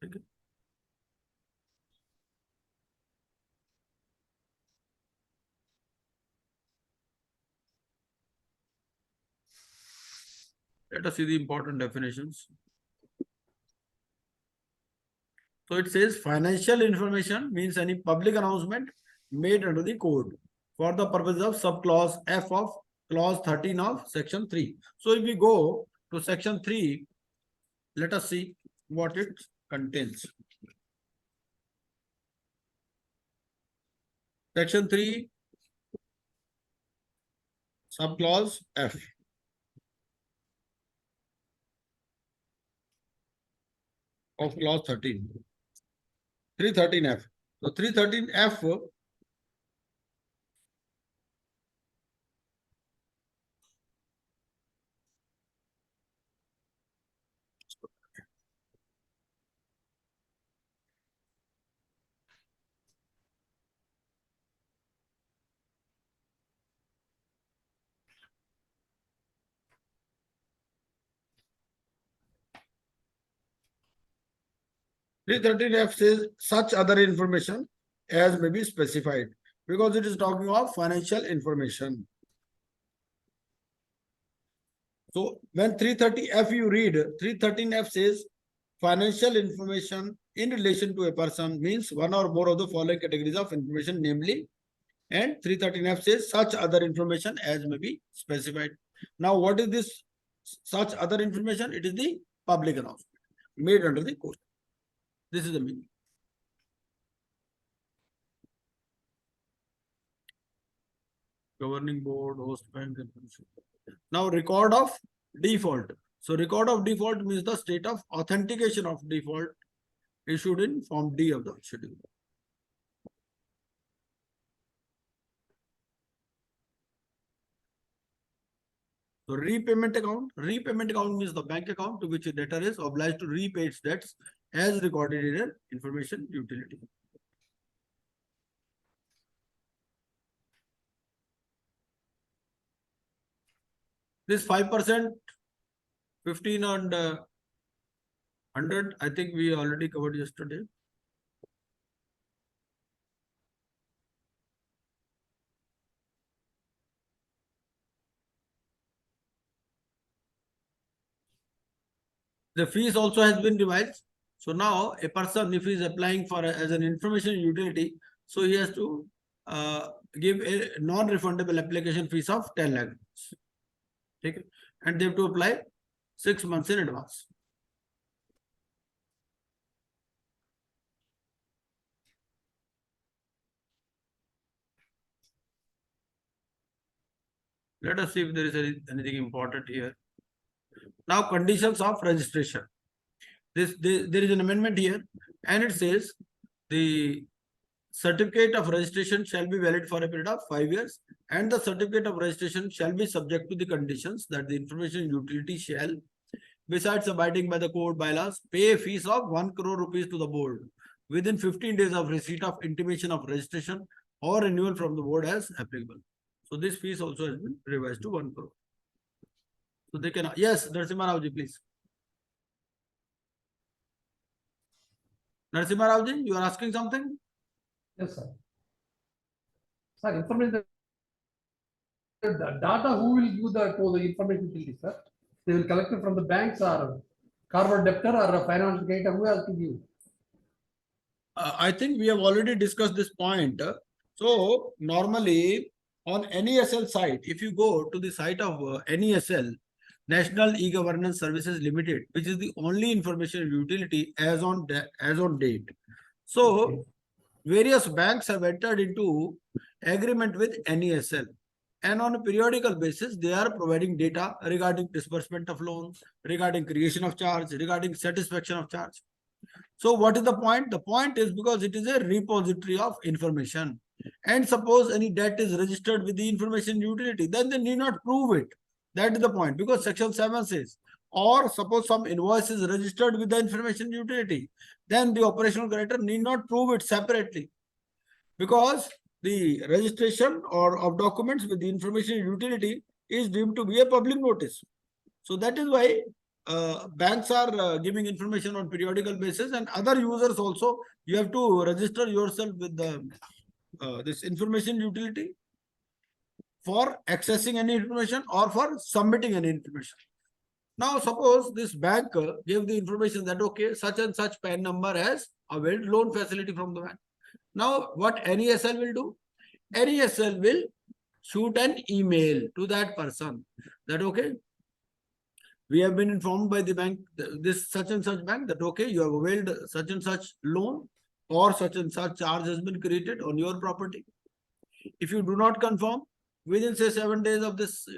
Okay. Let us see the important definitions. So it says financial information means any public announcement made under the code for the purpose of subclause F of clause 13 of section 3. So if we go to section 3, let us see what it contains. Section 3, subclause F. Of clause 13. 313F. So 313F313F says such other information as may be specified because it is talking of financial information. So when 330F you read, 313F says financial information in relation to a person means one or more of the following categories of information, namely, and 313F says such other information as may be specified. Now, what is this such other information? It is the public announcement made under the code. This is the meaning. Governing board, host bank, and now record of default. So record of default means the state of authentication of default issued in Form D of the schedule. So repayment account means the bank account to which a debtor is obliged to repay its debts as recorded in an information utility. This 5%, 15 and 100, I think we already covered yesterday. The fees also has been revised. So now a person, if he is applying for as an information utility, so he has to give a non-refundable application fees of 10 lakh. Okay. And they have to apply 6 months in advance. Let us see if there is anything important here. Now, conditions of registration. There is an amendment here, and it says the certificate of registration shall be valid for a period of 5 years, and the certificate of registration shall be subject to the conditions that the information utility shall, besides abiding by the code bylaws, pay a fees of 1 crore rupees to the board within 15 days of receipt of intimation of registration or renewal from the board as applicable. So this fees also has been revised to 1 crore. So they can, yes, Narasimha Rao ji, please. Narasimha Rao ji, you are asking something? Yes, sir. Sir, information, the data, who will give the information utility, sir? They will collect it from the banks or corporate debtor or a financial data, who has to give? I think we have already discussed this point. So normally on NESL site, if you go to the site of NESL, National E-Governance Services Limited, which is the only information utility as on date. So various banks have entered into agreement with NESL. And on a periodical basis, they are providing data regarding disbursement of loans, regarding creation of charge, regarding satisfaction of charge. So what is the point? The point is because it is a repository of information. And suppose any debt is registered with the information utility, then they need not prove it. That is the point, because section 7 says, or suppose some invoice is registered with the information utility, then the operational director need not prove it separately, because the registration or of documents with the information utility is deemed to be a public notice. So that is why banks are giving information on periodical basis, and other users also, you have to register yourself with the this information utility for accessing any information or for submitting any information. Now suppose this bank gave the information that okay, such and such PAN number has availed loan facility from the bank. Now what NESL will do? NESL will shoot an email to that person that okay, we have been informed by the bank, this such and such bank, that okay, you have availed such and such loan or such and such charge has been created on your property. If you do not confirm within say 7 days of this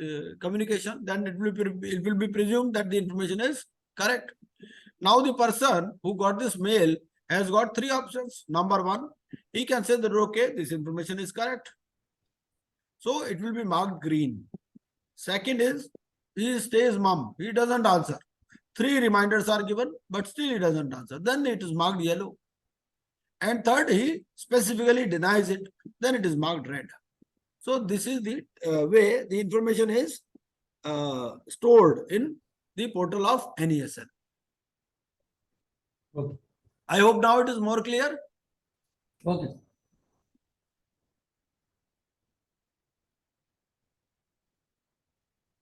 communication, then it will be presumed that the information is correct. Now the person who got this mail has got 3 options. Number 1, he can say that okay, this information is correct, so it will be marked green. Second is, he stays mum, he doesn't answer. 3 reminders are given, but still he doesn't answer, then it is marked yellow. And third, he specifically denies it, then it is marked red. So this is the way the information is stored in the portal of NESL. Okay. I hope now it is more clear. Okay.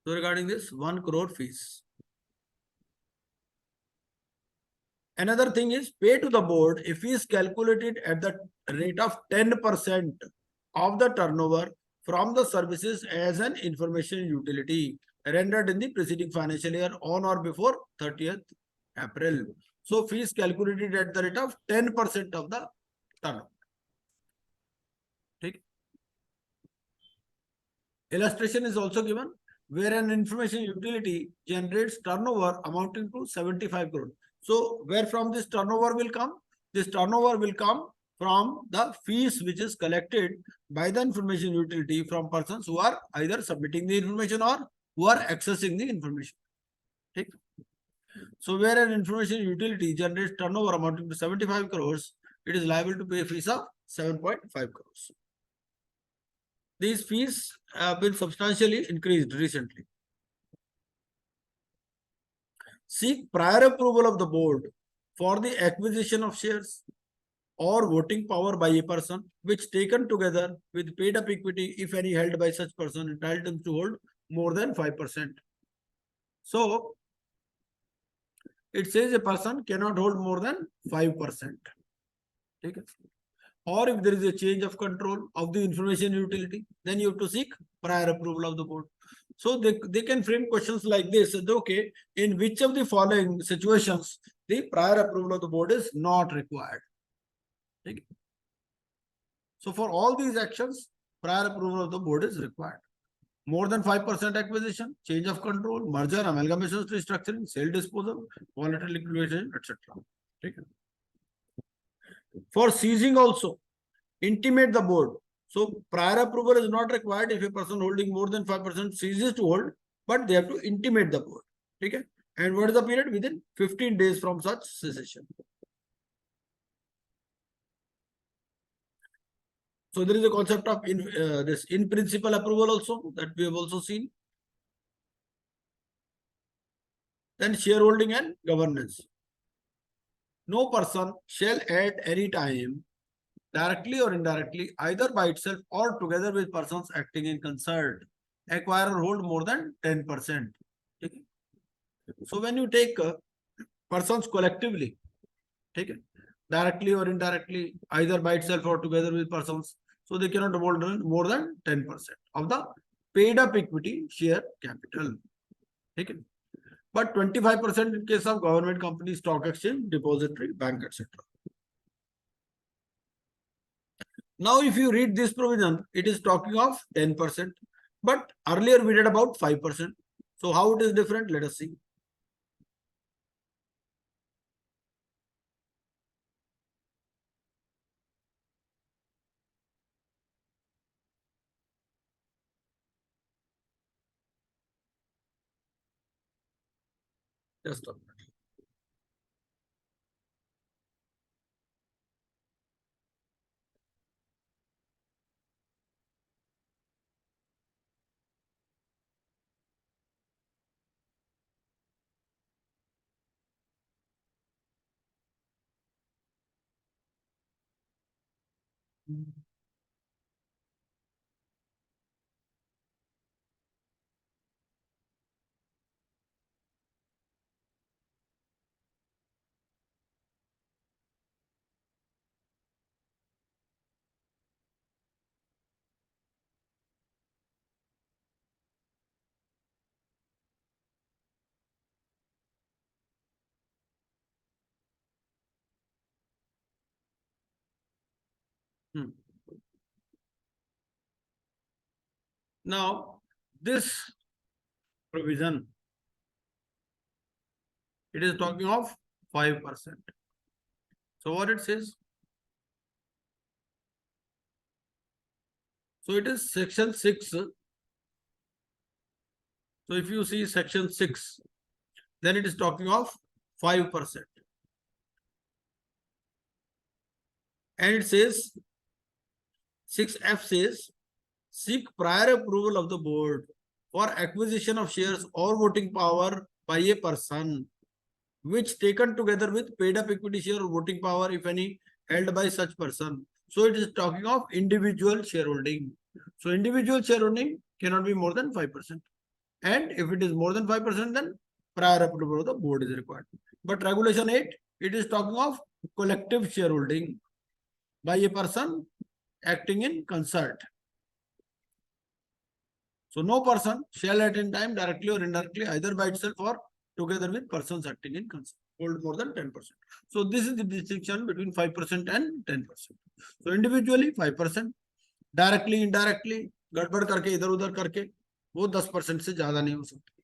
So regarding this 1 crore fees. Another thing is pay to the board if he is calculated at the rate of 10% of the turnover from the services as an information utility rendered in the preceding financial year on or before 30th April. So fees calculated at the rate of 10% of the turnover. Okay. Illustration is also given where an information utility generates turnover amounting to 75 crore. So where from this turnover will come? This turnover will come from the fees which is collected by the information utility from persons who are either submitting the information or who are accessing the information. Okay. So where an information utility generates turnover amounting to 75 crores, it is liable to pay fees of 7.5 crores. These fees have been substantially increased recently. Seek prior approval of the board for the acquisition of shares or voting power by a person, which taken together with paid up equity, if any, held by such person, entitled him to hold more than 5%. So it says a person cannot hold more than 5%. Okay. Or if there is a change of control of the information utility, then you have to seek prior approval of the board. So they can frame questions like this, that okay, in which of the following situations the prior approval of the board is not required. Okay. So for all these actions, prior approval of the board is required. More than 5% acquisition, change of control, merger, amalgamation, restructuring, sale, disposal, voluntary liquidation, etc. Okay. For seizing also, intimate the board. So prior approval is not required if a person holding more than 5% ceases to hold, but they have to intimate the board. Okay. And what is the period? Within 15 days from such cessation. So there is a concept of this in principle approval also that we have also seen. Then shareholding and governance. No person shall at any time, directly or indirectly, either by itself or together with persons acting in concert, acquire or hold more than 10%. Okay. So when you take persons collectively, okay, directly or indirectly, either by itself or together with persons, So they cannot hold more than 10% of the paid up equity share capital. Okay. But 25% in case of government company, stock exchange, depository, bank, etc. Now, if you read this provision, it is talking of 10%. But earlier we did about 5%. So how it is different? Let us see. Just a minute. Hmm. Now, this provision, it is talking of 5%. So what it says? So it is section 6. So if you see section 6, then it is talking of 5%. And it says 6F says seek prior approval of the board for acquisition of shares or voting power by a person, which taken together with paid up equity share or voting power, if any, held by such person. So it is talking of individual shareholding. So individual shareholding cannot be more than 5%. And if it is more than 5%, then prior approval of the board is required. But regulation 8, it is talking of collective shareholding by a person acting in concert. So no person shall at any time directly or indirectly, either by itself or together with persons acting in concert, hold more than 10%. So this is the distinction between 5% and 10%. So individually 5%, directly, indirectly, गड़बड़ करके इधर उधर करके वो 10% से ज्यादा नहीं हो सकती.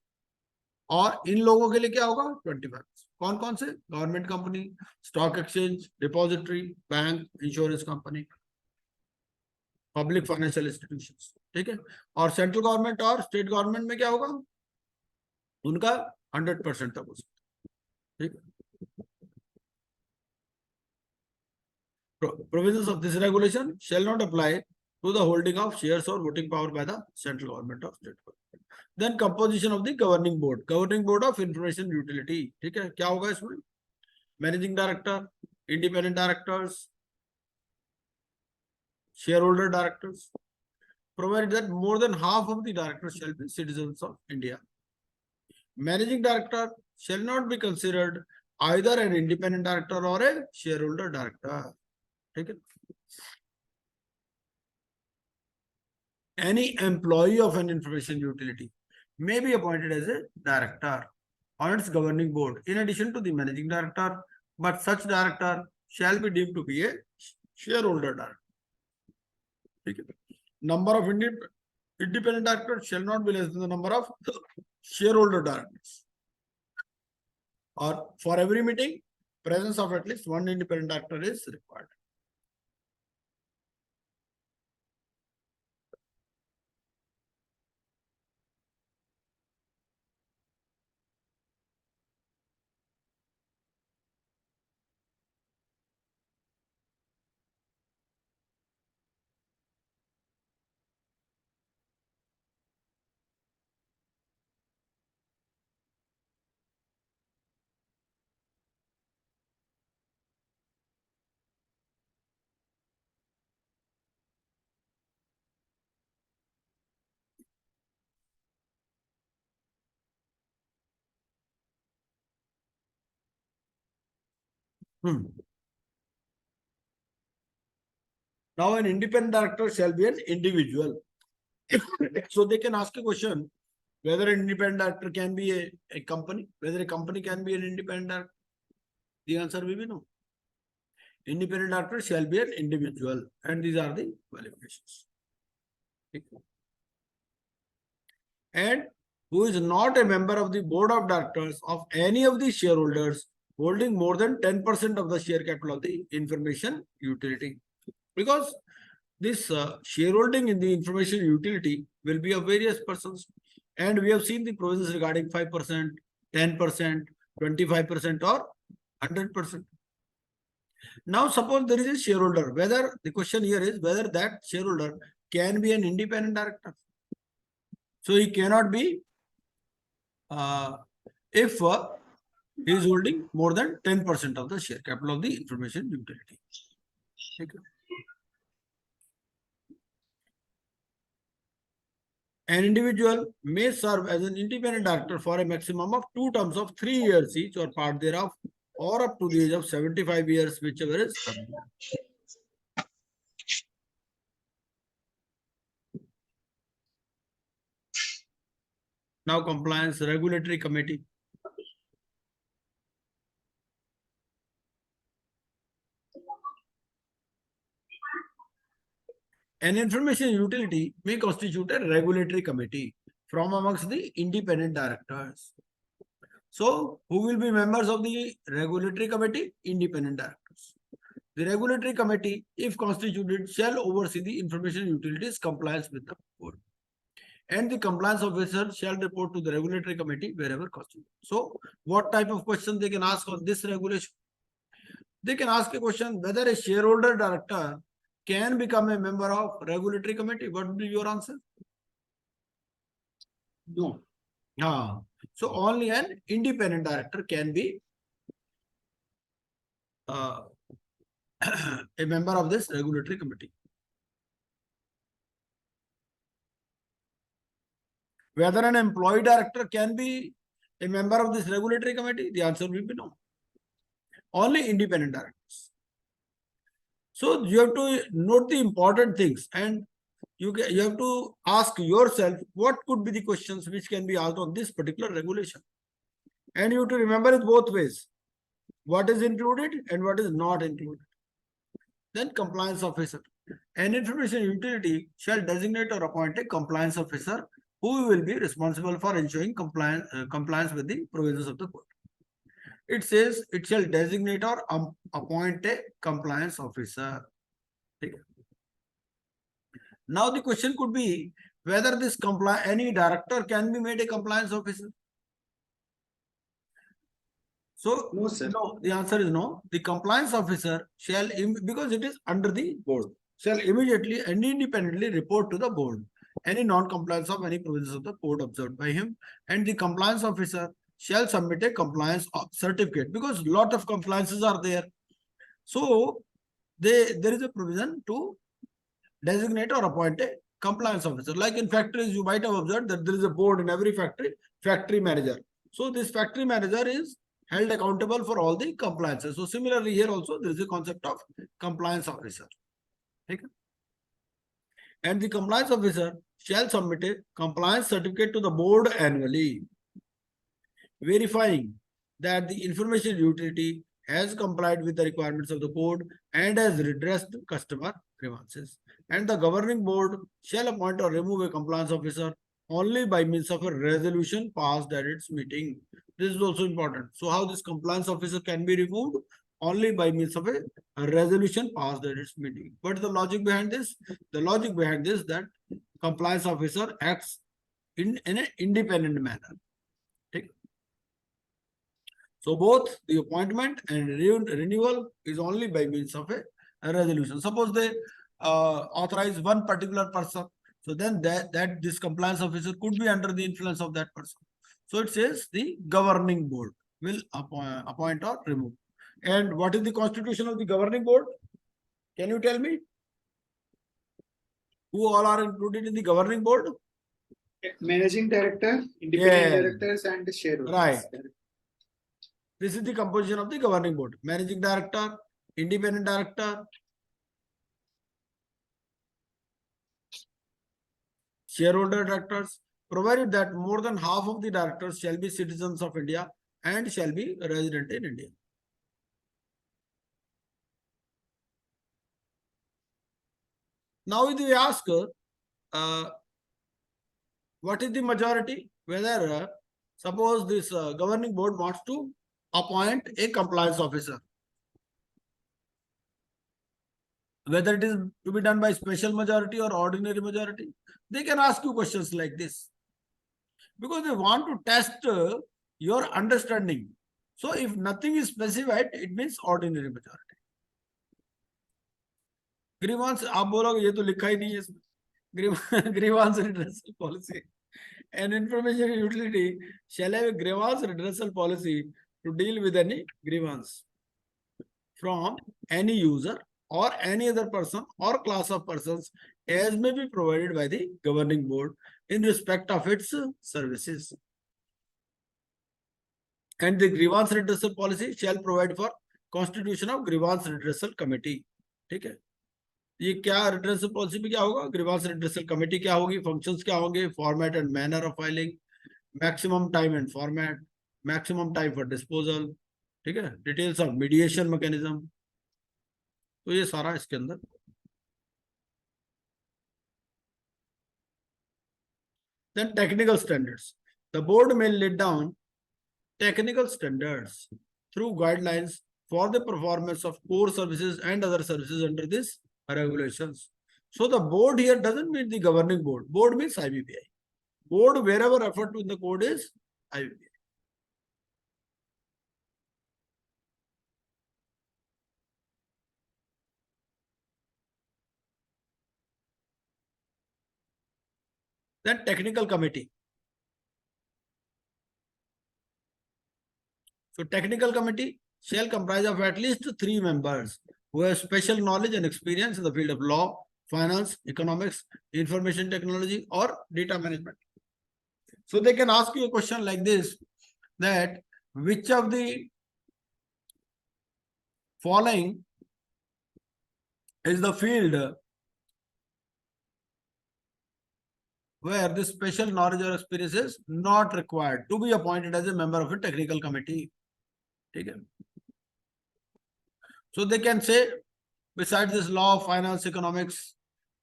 और इन लोगों के लिए क्या होगा? 25%. कौन कौन से? Government company, stock exchange, depository, bank, insurance company, public financial institutions. ठीक है. और सेंट्रल गवर्नमेंट और स्टेट गवर्नमेंट में क्या होगा? उनका 100% तक हो सकता है. ठीक है. Provisions of this regulation shall not apply to the holding of shares or voting power by the central government or state government. Then composition of the governing board of information utility. ठीक है. क्या होगा इसमें? Managing director, independent directors, shareholder directors, provided that more than half of the directors shall be citizens of India. Managing director shall not be considered either an independent director or a shareholder director. ठीक है. Any employee of an information utility may be appointed as a director on its governing board in addition to the managing director, but such director shall be deemed to be a shareholder director. Okay. Number of independent directors shall not be less than the number of shareholder directors. Or for every meeting, presence of at least one independent director is required. Now an independent director shall be an individual. So they can ask a question whether an independent director can be a company, whether a company can be an independent director. The answer will be no. Independent director shall be an individual, and these are the qualifications. And who is not a member of the board of directors of any of the shareholders holding more than 10% of the share capital of the information utility. Because this shareholding in the information utility will be of various persons. And we have seen the provisions regarding 5%, 10%, 25% or 100%. Now suppose there is a shareholder, whether the question here is whether that shareholder can be an independent director. So he cannot be if he is holding more than 10% of the share capital of the information utility. Okay. An individual may serve as an independent director for a maximum of 2 terms of 3 years each or part thereof, or up to the age of 75 years, whichever is available. Now compliance regulatory committee. An information utility may constitute a regulatory committee from amongst the independent directors. So, who will be members of the regulatory committee? Independent directors. The regulatory committee, if constituted, shall oversee the information utilities compliance with the board. And the compliance officer shall report to the regulatory committee wherever constituted. So, what type of question they can ask on this regulation? They can ask a question whether a shareholder director can become a member of regulatory committee. What would be your answer? No. So only an independent director can be a member of this regulatory committee. Whether an employee director can be a member of this regulatory committee, the answer will be no. Only independent directors. So you have to note the important things, and you have to ask yourself what could be the questions which can be asked on this particular regulation. And you have to remember it both ways. What is included and what is not included. Then compliance officer. An information utility shall designate or appoint a compliance officer who will be responsible for ensuring compliance with the provisions of the code. It says it shall designate or appoint a compliance officer. Now the question could be whether this any director can be made a compliance officer. So No, sir. no, the answer is no. The compliance officer shall, because it is under the board, shall immediately and independently report to the board any non-compliance of any provisions of the code observed by him, and the compliance officer shall submit a compliance certificate, because lot of compliances are there. So there is a provision to designate or appoint a compliance officer. Like in factories, you might have observed that there is a board in every factory manager. So this factory manager is held accountable for all the compliances. So similarly here also there is a concept of compliance officer. Okay? And the compliance officer shall submit a compliance certificate to the board annually, verifying that the information utility has complied with the requirements of the code and has redressed customer grievances. And the governing board shall appoint or remove a compliance officer only by means of a resolution passed at its meeting. This is also important. So how this compliance officer can be removed? Only by means of a resolution passed at its meeting. What is the logic behind this? The logic behind this that compliance officer acts in an independent manner. Okay. So both the appointment and renewal is only by means of a resolution. Suppose they authorize one particular person, so then that this compliance officer could be under the influence of that person. So it says the governing board will appoint or remove. And what is the constitution of the governing board? Can you tell me? Who all are included in the governing board? Managing director, independent Yeah. directors, and the shareholders. Right. This is the composition of the governing board. Managing director, independent director, shareholder directors, provided that more than half of the directors shall be citizens of India and shall be resident in India. Now, if we ask, what is the majority? Whether suppose this governing board wants to appoint a compliance officer, whether it is to be done by special majority or ordinary majority, they can ask you questions like this because they want to test your understanding. So if nothing is specified, it means ordinary majority. Grievance, आप बोलोगे ये तो लिखा ही नहीं है इसमें. Grievance redressal policy. An information utility shall have a grievance redressal policy to deal with any grievance from any user or any other person or class of persons as may be provided by the governing board in respect of its services. And the grievance redressal policy shall provide for constitution of grievance redressal committee. ठीक है, ये क्या redressal policy में क्या होगा? Grievance redressal committee क्या होगी? Functions क्या होंगे? Format and manner of filing, maximum time and format, maximum time for disposal, ठीक है, details of mediation mechanism. तो ये सारा इसके अंदर. Then technical standards. The board may lay down technical standards through guidelines for the performance of core services and other services under this regulations. So the board here doesn't mean the governing board. Board means IBPI. Board wherever referred to in the code is IBPI. Then technical committee. So technical committee shall comprise of at least 3 members who have special knowledge and experience in the field of law, finance, economics, information technology, or data management. So they can ask you a question like this, that which of the following is the field where this special knowledge or experience is not required to be appointed as a member of a technical committee. Okay. So they can say, besides this law, finance, economics,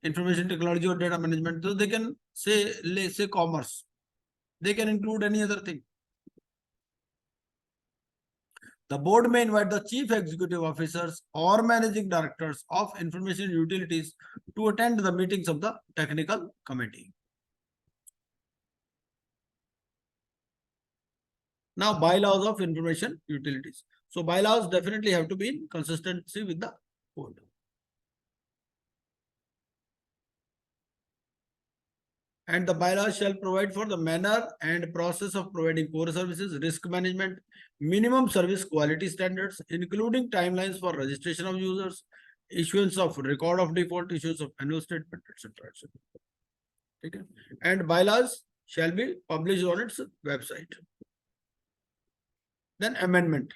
information technology or data management, so they can say, let's say commerce. They can include any other thing. The board may invite the chief executive officers or managing directors of information utilities to attend the meetings of the technical committee. Now, bylaws of information utilities. So bylaws definitely have to be in consistency with the code. And the bylaws shall provide for the manner and process of providing core services, risk management, minimum service quality standards, including timelines for registration of users, issuance of record of default, issuance of annual statement, etc. Okay. And bylaws shall be published on its website. Then amendment.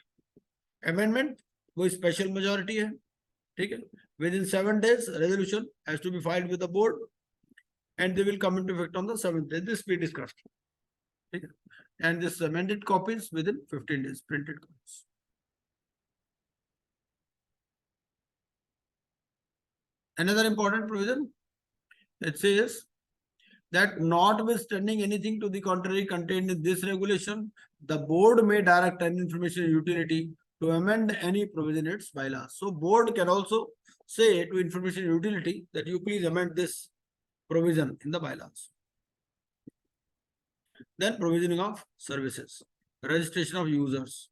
Amendment with special majority है, ठीक है. Within 7 days, resolution has to be filed with the board, and they will come into effect on the 7th day. This we discussed. Okay. And this amended copies within 15 days, printed copies. Another important provision, it says that notwithstanding anything to the contrary contained in this regulation, the board may direct an information utility to amend any provision in its bylaws. So board can also say to information utility that you please amend this provision in the bylaws. Then provisioning of services, registration of users.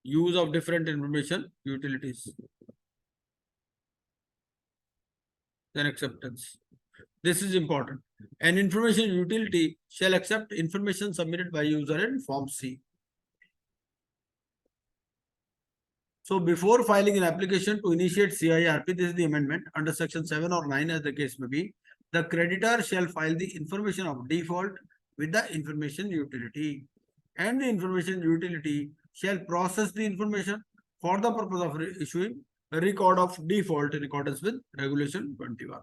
Use of different information utilities. Then acceptance. This is important. An information utility shall accept information submitted by user in Form C. So before filing an application to initiate CIRP, this is the amendment under section 7 or 9 as the case may be, the creditor shall file the information of default with the information utility. and the information utility shall process the information for the purpose of issuing a record of default in accordance with Regulation 21.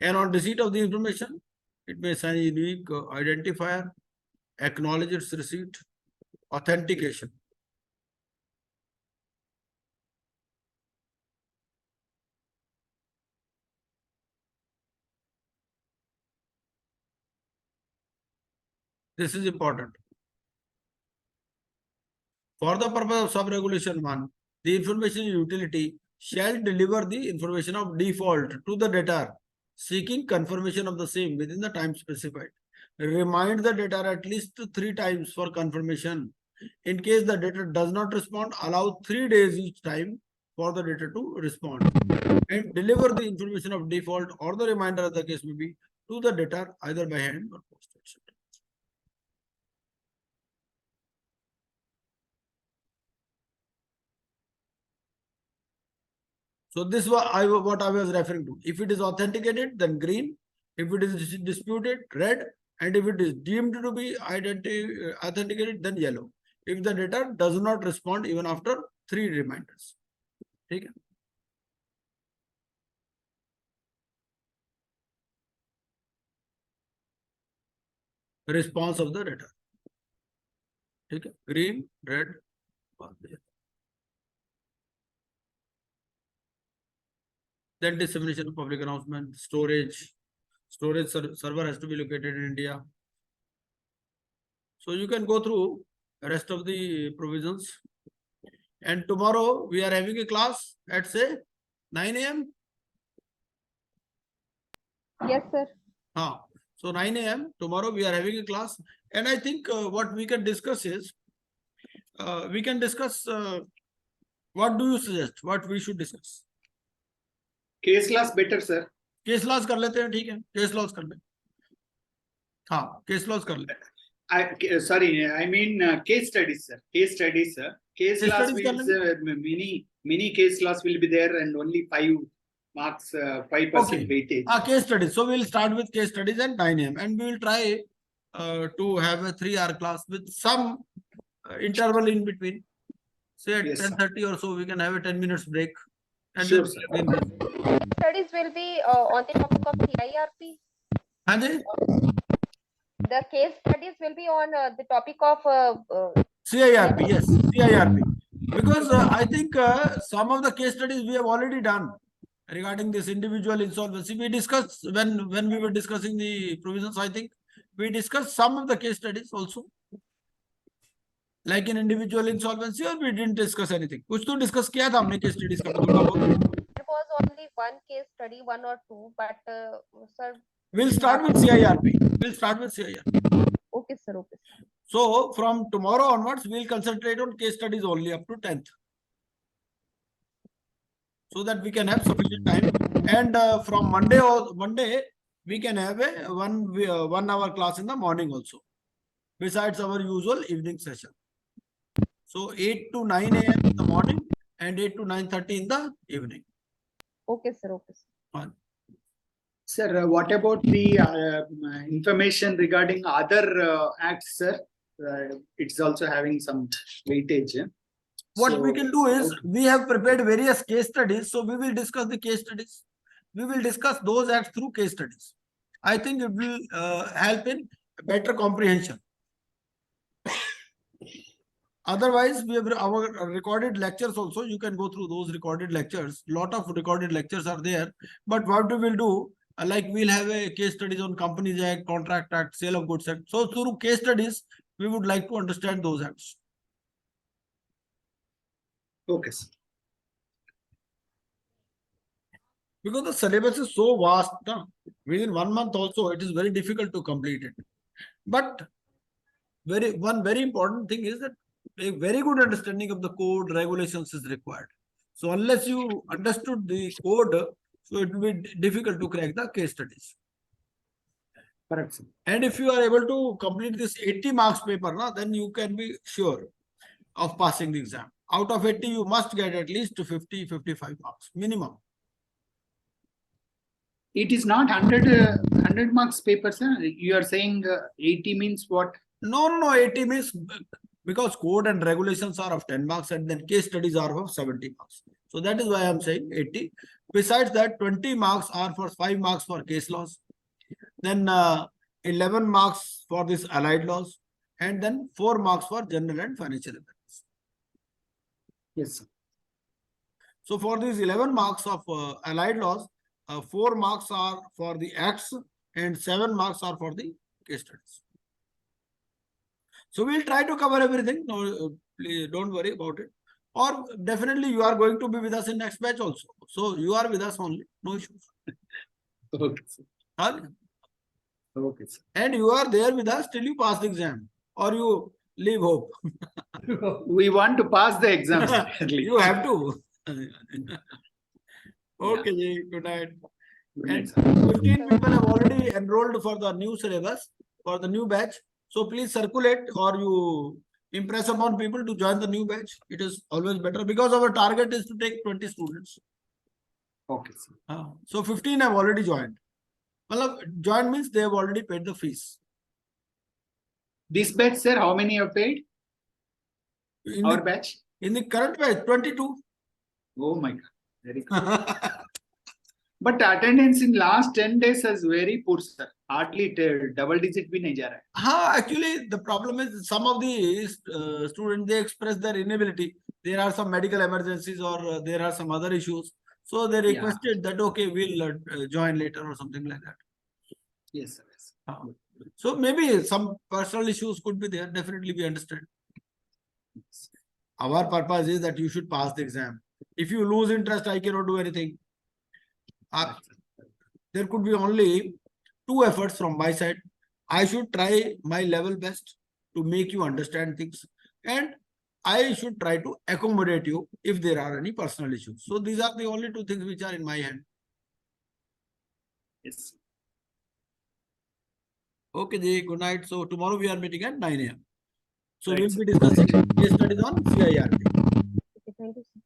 And on receipt of the information, it may assign a unique identifier, acknowledge its receipt, authentication. This is important. For the purpose of sub-regulation 1, the information utility shall deliver the information of default to the debtor, seeking confirmation of the same within the time specified. Remind the debtor at least 3 times for confirmation. In case the debtor does not respond, allow 3 days each time for the debtor to respond. And deliver the information of default or the reminder, as the case may be, to the debtor either by hand or postage. So this was what I was referring to. If it is authenticated, then green. If it is disputed, red. And if it is deemed to be authenticated, then yellow. If the debtor does not respond even after 3 reminders. Okay. Response of the debtor. Okay. Green, red, or yellow. Then dissemination of public announcement, storage server has to be located in India. So you can go through the rest of the provisions. And tomorrow we are having a class at say 9 a.m. Yes, sir. So 9 a.m. tomorrow we are having a class. And I think what we can discuss is, we can discuss, what do you suggest? What we should discuss? Case laws better, sir. Case laws कर लेते हैं, ठीक है, case laws कर ले. हाँ, case laws कर ले. Sorry, I mean case studies, sir. Case studies, sir. Case laws means many case laws will be there and only 5 marks, 5% Okay. weightage. Case studies. So we will start with case studies at 9 a.m. and we will try to have a 3-hour class with some interval in between. Say at Yes, sir. 10:30 or so, we can have a 10 minutes break. And Sure, then sir. again. Studies will be on the topic of CIRP. हाँ जी, The case studies will be on the topic of CIRP, yes, CIRP. Because I think some of the case studies we have already done regarding this individual insolvency. We discussed when we were discussing the provisions, I think we discussed some of the case studies also. Like in individual insolvency, or we didn't discuss anything. कुछ तो discuss किया था हमने case studies का थोड़ा बहुत. there was only one case study, 1 or 2, but sir. We'll start with CIRP. We'll start with CIRP. Okay, sir. Okay. So from tomorrow onwards, we'll concentrate on case studies only up to 10th. So that we can have sufficient time. And from Monday, we can have a 1 hour class in the morning also, besides our usual evening session. So 8 to 9 a.m. in the morning and 8 to 9:30 in the evening. Okay, sir. Okay, sir. Fine. Sir, what about the information regarding other acts, sir? It's also having some weightage. What So, we can do is, we have prepared various case studies, so we will discuss the case studies. We will discuss those acts through case studies. I think it will help in better comprehension. Otherwise, we have our recorded lectures also. You can go through those recorded lectures. Lot of recorded lectures are there. But what we will do, like we'll have a case studies on Companies Act, Contract Act, Sale of Goods Act. So through case studies, we would like to understand those acts. okay, sir. Because the syllabus is so vast, na? Within 1 month also, it is very difficult to complete it. But one very important thing is that a very good understanding of the code regulations is required. So unless you understood the code, so it will be difficult to crack the case studies. Correct, sir. And if you are able to complete this 80 marks paper, then you can be sure of passing the exam. Out of 80, you must get at least 50, 55 marks minimum. It is not 100 marks paper, sir. You are saying 80 means what? No, 80 means because code and regulations are of 10 marks and then case studies are of 70 marks. So that is why I'm saying 80. Besides that, 20 marks are for 5 marks for case laws. Then 11 marks for this allied laws. And then 4 marks for general and financial affairs. Yes, sir. So for these 11 marks of allied laws, 4 marks are for the acts and 7 marks are for the case studies. So we'll try to cover everything. No, please don't worry about it. Or definitely you are going to be with us in next batch also. So you are with us only, no issues. Okay, sir. Huh? Okay, sir. And you are there with us till you pass the exam or you leave hope. We want to pass the exams. early. You have to. Okay, Ji, good night. Good night, And sir. 15 people have already enrolled for the new syllabus, for the new batch. So please circulate or you impress upon people to join the new batch. It is always better because our target is to take 20 students. Okay, sir. So 15 have already joined. Well, joined means they have already paid the fees. This batch, sir, how many have paid? In Our the, batch? in the current batch, 22. Oh my God. Very good. But attendance in last 10 days is very poor, sir. Hardly double digit bhi nahi ja raha hai. Actually, the problem is some of the students, they express their inability. There are some medical emergencies or there are some other issues. So they requested that, okay, we'll join later or something like that. Yes, sir. Yes. So maybe some personal issues could be there. Definitely we understand. Yes. Our purpose is that you should pass the exam. If you lose interest, I cannot do anything. There could be only 2 efforts from my side. I should try my level best to make you understand things. And I should try to accommodate you if there are any personal issues. So these are the only 2 things which are in my hand. Yes. Okay, Ji, good night. So tomorrow we are meeting at 9 AM. So Right, we'll sir. be discussing case studies on CIRP. Okay, thank you, sir.